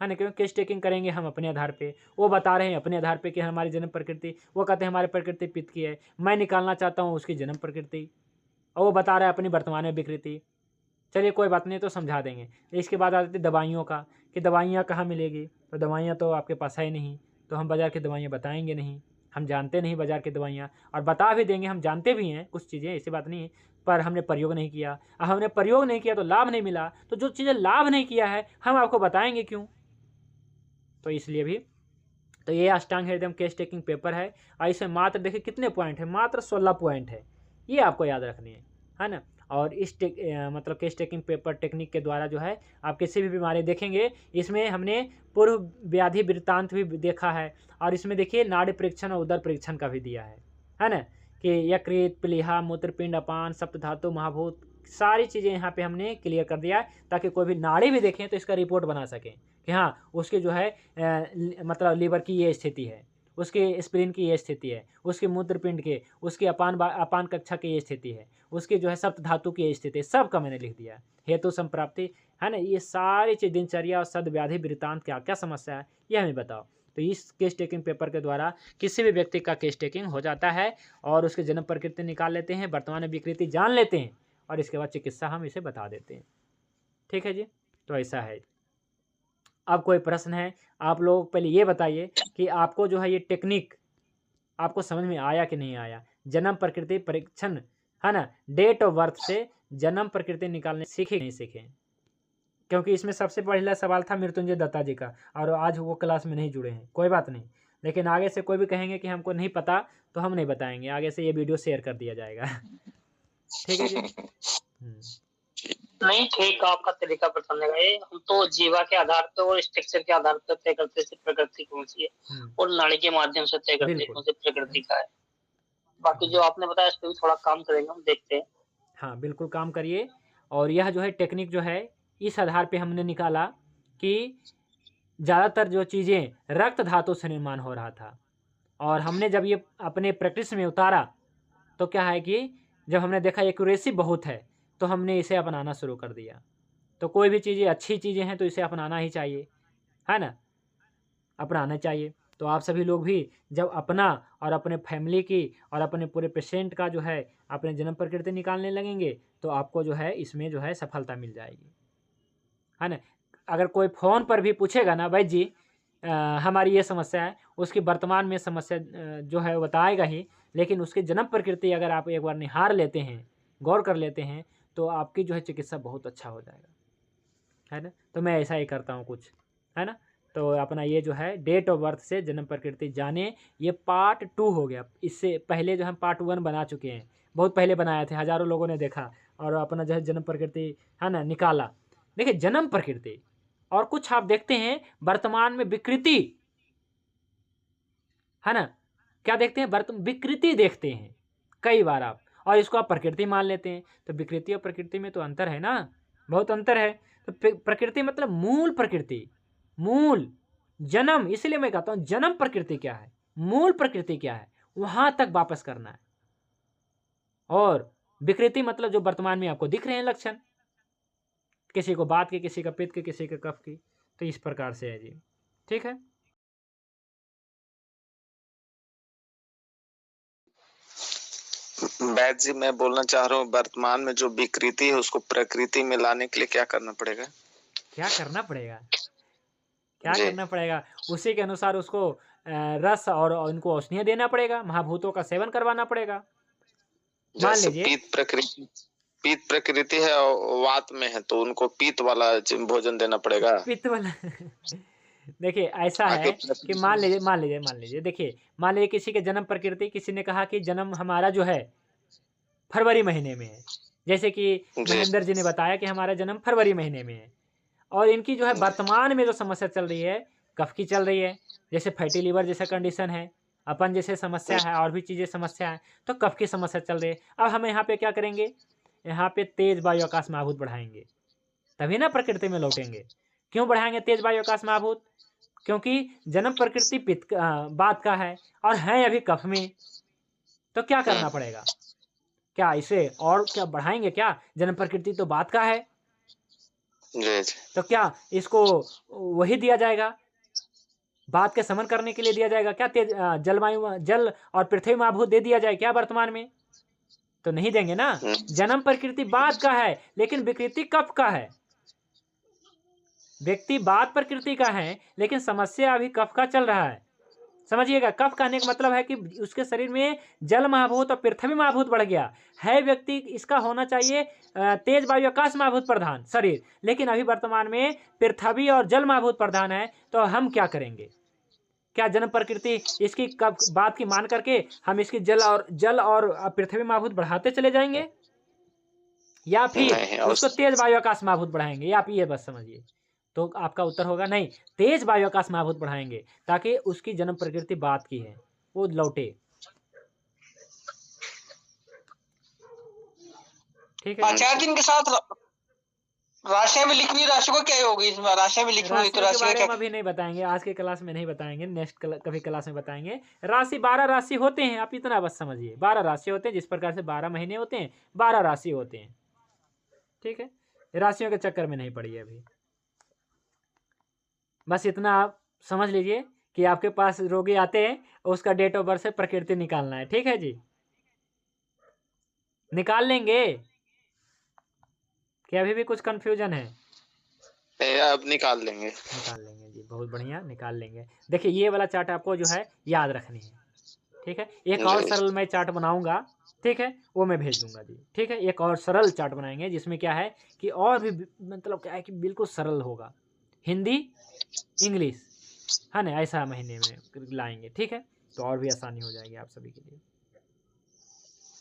है ना। क्योंकि केस टेकिंग करेंगे हम अपने आधार पे, वो बता रहे हैं अपने आधार पे कि हमारी जन्म प्रकृति, वो कहते हैं हमारी प्रकृति पित्त की है, मैं निकालना चाहता हूँ उसकी जन्म प्रकृति, और वो बता रहा है अपनी वर्तमान में विकृति। चलिए कोई बात नहीं, तो समझा देंगे। इसके बाद आती है दवाइयों का, कि दवाइयाँ कहाँ मिलेगी, तो दवाइयाँ तो आपके पास है नहीं, तो हम बाज़ार की दवाइयाँ बताएंगे नहीं, हम जानते नहीं बाज़ार की दवाइयाँ, और बता भी देंगे हम जानते भी हैं कुछ चीज़ें, ऐसी बात नहीं है, पर हमने प्रयोग नहीं किया। अब हमने प्रयोग नहीं किया तो लाभ नहीं मिला, तो जो चीज़ें लाभ नहीं किया है हम आपको बताएंगे क्यों। तो इसलिए भी तो ये अष्टांग हृदयम केस टेकिंग पेपर है, और इसमें मात्र देखिए कितने पॉइंट है, मात्र 16 पॉइंट है, ये आपको याद रखनी है ना। और इस मतलब केस टेकिंग पेपर टेक्निक के द्वारा जो है आप किसी भी बीमारी देखेंगे, इसमें हमने पूर्व व्याधि वृत्तांत भी देखा है, और इसमें देखिए नाड़ी परीक्षण और उदर परीक्षण का भी दिया है ना, कि यकृत, प्लीहा, मूत्रपिंड, अपान, सप्तधातु, महाभूत, सारी चीज़ें यहाँ पे हमने क्लियर कर दिया है, ताकि कोई भी नाड़ी भी देखें तो इसका रिपोर्ट बना सकें कि हाँ उसके जो है मतलब लीवर की ये स्थिति है, उसके स्प्लीन की ये स्थिति है, उसके मूत्रपिंड के, उसके अपान कक्षा की ये स्थिति है, उसकी जो है सप्त धातु की ये स्थिति है, सब का मैंने लिख दिया है। हेतु संप्राप्ति है ना, ये सारी चीज़, दिनचर्या और सद्व्याधि वृत्तांत क्या क्या समस्या है ये हमें बताओ। तो इस केस टेकिंग पेपर के द्वारा किसी भी व्यक्ति का केस टेकिंग हो जाता है, और उसके जन्म प्रकृति निकाल लेते हैं, वर्तमान विकृति जान लेते हैं, और इसके बाद चिकित्सा हम इसे बता देते हैं। ठीक है जी, तो ऐसा है। अब कोई प्रश्न है, आप लोग पहले ये बताइए कि आपको जो है ये टेक्निक आपको समझ में आया कि नहीं आया। जन्म प्रकृति परीक्षण है ना, डेट ऑफ बर्थ से जन्म प्रकृति निकालने सीखे नहीं सीखे, क्योंकि इसमें सबसे पहला सवाल था मृत्युंजय दत्ता जी का, और आज वो क्लास में नहीं जुड़े हैं, कोई बात नहीं, लेकिन आगे से कोई भी कहेंगे कि हमको नहीं पता तो हम नहीं बताएंगे, आगे से ये वीडियो शेयर कर दिया जाएगा। ठीक है जी। नहीं ठीक, आपका तरीका बताने का ये, हम तो जीवा के आधार पर और स्ट्रक्चर के आधार पर तय करते थे प्रकृति कौन सी है, और नाड़ी के माध्यम से तय करते कौन सी प्रकृति का है। बाकी जो आपने बताया इस पर भी थोड़ा काम करेंगे, हम देखते हैं। हाँ बिल्कुल काम करिए। और यह जो है टेक्निक जो है इस आधार पे हमने निकाला कि ज़्यादातर जो चीज़ें रक्त धातु से निर्माण हो रहा था, और हमने जब ये अपने प्रैक्टिस में उतारा तो क्या है कि जब हमने देखा एक्यूरेसी बहुत है तो हमने इसे अपनाना शुरू कर दिया। तो कोई भी चीज़ें अच्छी चीज़ें हैं तो इसे अपनाना ही चाहिए, है ना, अपनाना चाहिए। तो आप सभी लोग भी जब अपना और अपने फैमिली की और अपने पूरे पेशेंट का जो है अपने जन्म प्रकृति निकालने लगेंगे तो आपको जो है इसमें जो है सफलता मिल जाएगी, है ना। अगर कोई फ़ोन पर भी पूछेगा ना भाई जी हमारी ये समस्या है, उसकी वर्तमान में समस्या जो है बताएगा ही, लेकिन उसकी जन्म प्रकृति अगर आप एक बार निहार लेते हैं, गौर कर लेते हैं, तो आपकी जो है चिकित्सा बहुत अच्छा हो जाएगा, है ना। तो मैं ऐसा ही करता हूँ कुछ, है ना। तो अपना ये जो है डेट ऑफ बर्थ से जन्म प्रकृति जाने, ये पार्ट 2 हो गया। इससे पहले जो हम पार्ट 1 बना चुके हैं, बहुत पहले बनाए थे, हज़ारों लोगों ने देखा और अपना जो है जन्म प्रकृति है ना निकाला। देखिए जन्म प्रकृति और कुछ आप देखते हैं वर्तमान में विकृति, है ना, क्या देखते हैं, विकृति देखते हैं कई बार आप, और इसको आप प्रकृति मान लेते हैं। तो विकृति और प्रकृति में तो अंतर है ना, बहुत अंतर है। तो प्रकृति मतलब मूल प्रकृति, मूल जन्म, इसलिए मैं कहता हूं जन्म प्रकृति क्या है, मूल प्रकृति क्या है, वहां तक वापस करना है। और विकृति मतलब जो वर्तमान में आपको दिख रहे हैं लक्षण, किसी को बात के, किसी का पित्त के, किसी का कफ की, तो इस प्रकार से है जी। ठीक है, वैद्य जी मैं बोलना चाह रहा हूँ, वर्तमान में जो विकृति है उसको प्रकृति में लाने के लिए क्या करना पड़ेगा? क्या करना पड़ेगा, क्या करना पड़ेगा? उसी के अनुसार उसको रस और उनको औषधियां देना पड़ेगा, महाभूतों का सेवन करवाना पड़ेगा। मान लीजिए पीत प्रकृति है और वात में है, तो उनको पीत वाला भोजन देना पड़ेगा। पीत वाला देखिए ऐसा है कि मान लीजिए देखिए, मान लीजिए किसी के जन्म प्रकृति, किसी ने कहा कि जन्म हमारा जो है फरवरी महीने में है, जैसे कि महेंद्र जी ने बताया कि हमारा जन्म फरवरी महीने में है, और इनकी जो है वर्तमान में जो समस्या चल रही है कफ की चल रही है, जैसे फैटी लीवर जैसा कंडीशन है, अपन जैसे समस्या है, और भी चीज़ें समस्या है, तो कफ की समस्या चल रही है। अब हम यहाँ पे क्या करेंगे, यहाँ पे तेज वायु आकाश महाभूत बढ़ाएंगे, तभी ना प्रकृति में लौटेंगे। क्यों बढ़ाएंगे तेज वायु आकाश महाभूत? क्योंकि जन्म प्रकृति पित्त बात का है और है अभी कफ में, तो क्या करना पड़ेगा? क्या इसे और क्या बढ़ाएंगे क्या? जन्म प्रकृति तो बात का है, तो क्या इसको वही दिया जाएगा, बात के समन करने के लिए दिया जाएगा क्या? तेज जलवायु, जल और पृथ्वी महाभूत दे दिया जाए क्या वर्तमान में? तो नहीं देंगे ना। जन्म प्रकृति बात का है लेकिन विकृति कफ का है। व्यक्ति बात प्रकृति का है लेकिन समस्या अभी कफ का चल रहा है, समझिएगा। कफ कहने का मतलब है कि उसके शरीर में जल महाभूत और पृथ्वी महाभूत बढ़ गया है। व्यक्ति इसका होना चाहिए तेज वायु आकाश महाभूत प्रधान शरीर, लेकिन अभी वर्तमान में पृथ्वी और जल महाभूत प्रधान है। तो हम क्या करेंगे? क्या जन्म प्रकृति इसकी कब बात की मान करके हम इसकी जल और पृथ्वी महाभूत बढ़ाते चले जाएंगे, या फिर उसको तेज वायु आकाश महाभूत बढ़ाएंगे? या आप ये बस समझिए। तो आपका उत्तर होगा नहीं, तेज वायु आकाश महाभूत बढ़ाएंगे ताकि उसकी जन्म प्रकृति बात की है वो लौटे। ठीक है। 4 दिन के साथ राशियां भी लिखनी, राशि को क्या होगी इसमें? राशियां भी लिखी हुई तो राशि के बारे में अभी नहीं बताएंगे, आज के क्लास में नहीं बताएंगे, नेक्स्ट कभी क्लास में बताएंगे। राशि 12 राशि होते हैं, आप इतना बस समझिए। 12 राशि होते हैं, जिस प्रकार से 12 महीने होते हैं 12 राशि होते हैं। ठीक है, राशियों के चक्कर में नहीं पड़िए अभी, बस इतना आप समझ लीजिए कि आपके पास रोगी आते हैं, उसका डेट ऑफ बर्थ से प्रकृति निकालना है। ठीक है जी, निकाल लेंगे क्या? अभी भी कुछ कंफ्यूजन है? अब निकाल लेंगे जी, बहुत बढ़िया, निकाल लेंगे। देखिए ये वाला चार्ट आपको जो है याद रखनी है। ठीक है, एक और सरल मैं चार्ट बनाऊंगा, ठीक है, वो मैं भेज दूंगा जी। ठीक है, एक और सरल चार्ट बनाएंगे जिसमें क्या है कि और भी मतलब क्या है कि बिल्कुल सरल होगा, हिंदी इंग्लिश है ना, ऐसा महीने में लाएंगे। ठीक है, तो और भी आसानी हो जाएगी आप सभी के लिए।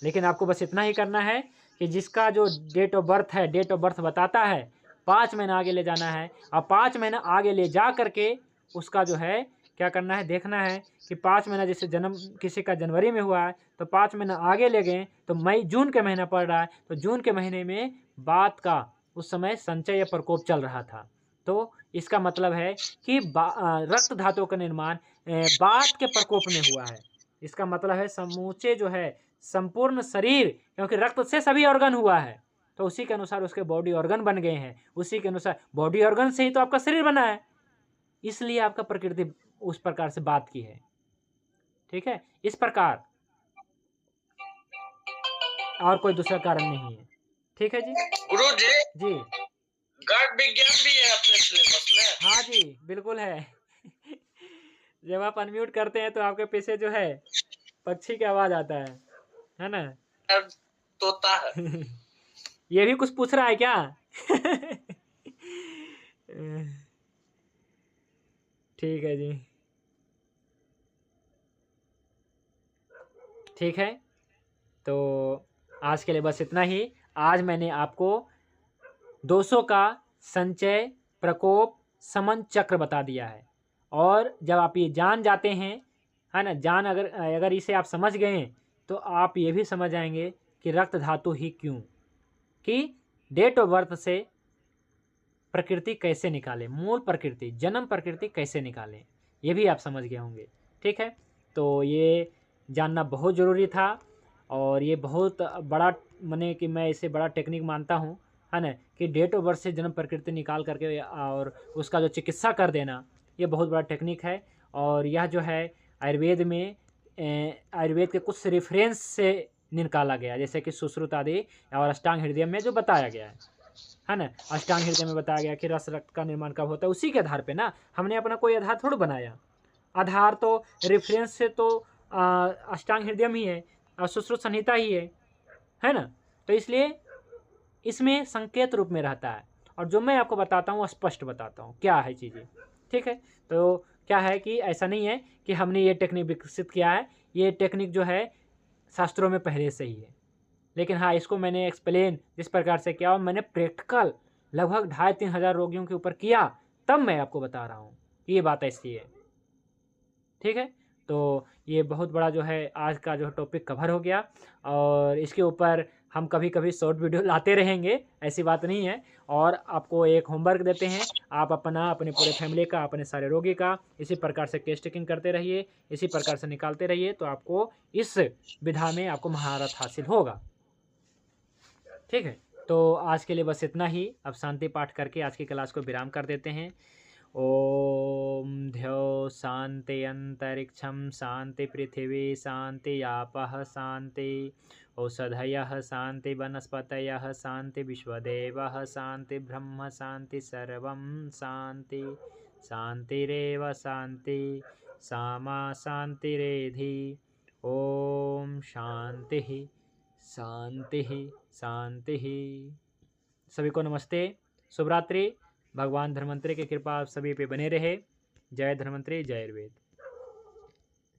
लेकिन आपको बस इतना ही करना है कि जिसका जो डेट ऑफ बर्थ है, डेट ऑफ बर्थ बताता है, 5 महीना आगे ले जाना है। और 5 महीना आगे ले जा करके उसका जो है क्या करना है, देखना है कि 5 महीना, जैसे जन्म किसी का जनवरी में हुआ है तो 5 महीना आगे ले गए तो मई जून के महीना पड़ रहा है, तो जून के महीने में बात का उस समय संचय या प्रकोप चल रहा था। तो इसका मतलब है कि रक्त धातु का निर्माण बात के प्रकोप में हुआ है। इसका मतलब है समूचे जो है संपूर्ण शरीर, क्योंकि रक्त से सभी ऑर्गन हुआ है, तो उसी के अनुसार उसके बॉडी ऑर्गन बन गए हैं। उसी के अनुसार बॉडी ऑर्गन से ही तो आपका शरीर बना है, इसलिए आपका प्रकृति उस प्रकार से बात की है। ठीक है, इस प्रकार, और कोई दूसरा कारण नहीं है। ठीक है जी। गुरु जी गर्भ विज्ञान भी है अपने सिलेबस में? हाँ जी बिल्कुल है। जब आप अनम्यूट करते हैं तो आपके पीछे जो है पक्षी की आवाज आता है ना? तोता है। ये भी कुछ पूछ रहा है क्या? ठीक है जी, ठीक है, तो आज के लिए बस इतना ही। आज मैंने आपको दोषों का संचय, प्रकोप, समन चक्र बता दिया है। और जब आप ये जान जाते हैं, है ना, अगर इसे आप समझ गए तो आप ये भी समझ आएंगे कि रक्त धातु ही क्यों, कि डेट ऑफ बर्थ से प्रकृति कैसे निकालें, मूल प्रकृति, जन्म प्रकृति कैसे निकालें, ये भी आप समझ गए होंगे। ठीक है, तो ये जानना बहुत ज़रूरी था और ये बहुत बड़ा, माने कि मैं इसे बड़ा टेक्निक मानता हूँ, है ना, कि डेट ऑफ बर्थ से जन्म प्रकृति निकाल करके और उसका जो चिकित्सा कर देना, ये बहुत बड़ा टेक्निक है। और यह जो है आयुर्वेद में आयुर्वेद के कुछ रेफरेंस से निकाला गया, जैसे कि सुश्रुत आदि और अष्टांग हृदय में जो बताया गया है ना, अष्टांग हृदय में बताया गया कि रस रक्त का निर्माण कब होता है, उसी के आधार पे ना, हमने अपना कोई आधार थोड़ा बनाया, आधार तो रेफरेंस से तो अष्टांग हृदय ही है और सुश्रुत संहिता ही है ना। तो इसलिए इसमें संकेत रूप में रहता है और जो मैं आपको बताता हूँ स्पष्ट बताता हूँ क्या है चीज़ें। ठीक है, तो क्या है कि ऐसा नहीं है कि हमने ये टेक्निक विकसित किया है, ये टेक्निक जो है शास्त्रों में पहले से ही है, लेकिन हाँ इसको मैंने एक्सप्लेन जिस प्रकार से किया और मैंने प्रैक्टिकल लगभग 2,500-3 हज़ार रोगियों के ऊपर किया, तब मैं आपको बता रहा हूँ कि ये बात ऐसी है। ठीक है, तो ये बहुत बड़ा जो है आज का जो टॉपिक कवर हो गया और इसके ऊपर हम कभी कभी शॉर्ट वीडियो लाते रहेंगे, ऐसी बात नहीं है। और आपको एक होमवर्क देते हैं, आप अपने पूरे फैमिली का, अपने सारे रोगी का इसी प्रकार से केस टेकिंग करते रहिए, इसी प्रकार से निकालते रहिए, तो आपको इस विधा में आपको महारत हासिल होगा। ठीक है, तो आज के लिए बस इतना ही। अब शांति पाठ करके आज की क्लास को विराम कर देते हैं। ओम ध्यो शांति अंतरिक्षम शांति पृथिवी शांति आपः शांति औषधयः शांति वनस्पतयः शांति विश्वदेवः शांति ब्रह्म शांति सर्वं शांति शांतिरेव शांति सामा शांतिरेधि। ओम शांति शांति शांति। सभी को नमस्ते, शुभ रात्रि। भगवान धन्वंतरि की कृपा आप सभी पे बने रहे। जय धन्वंतरि, जय आयुर्वेद।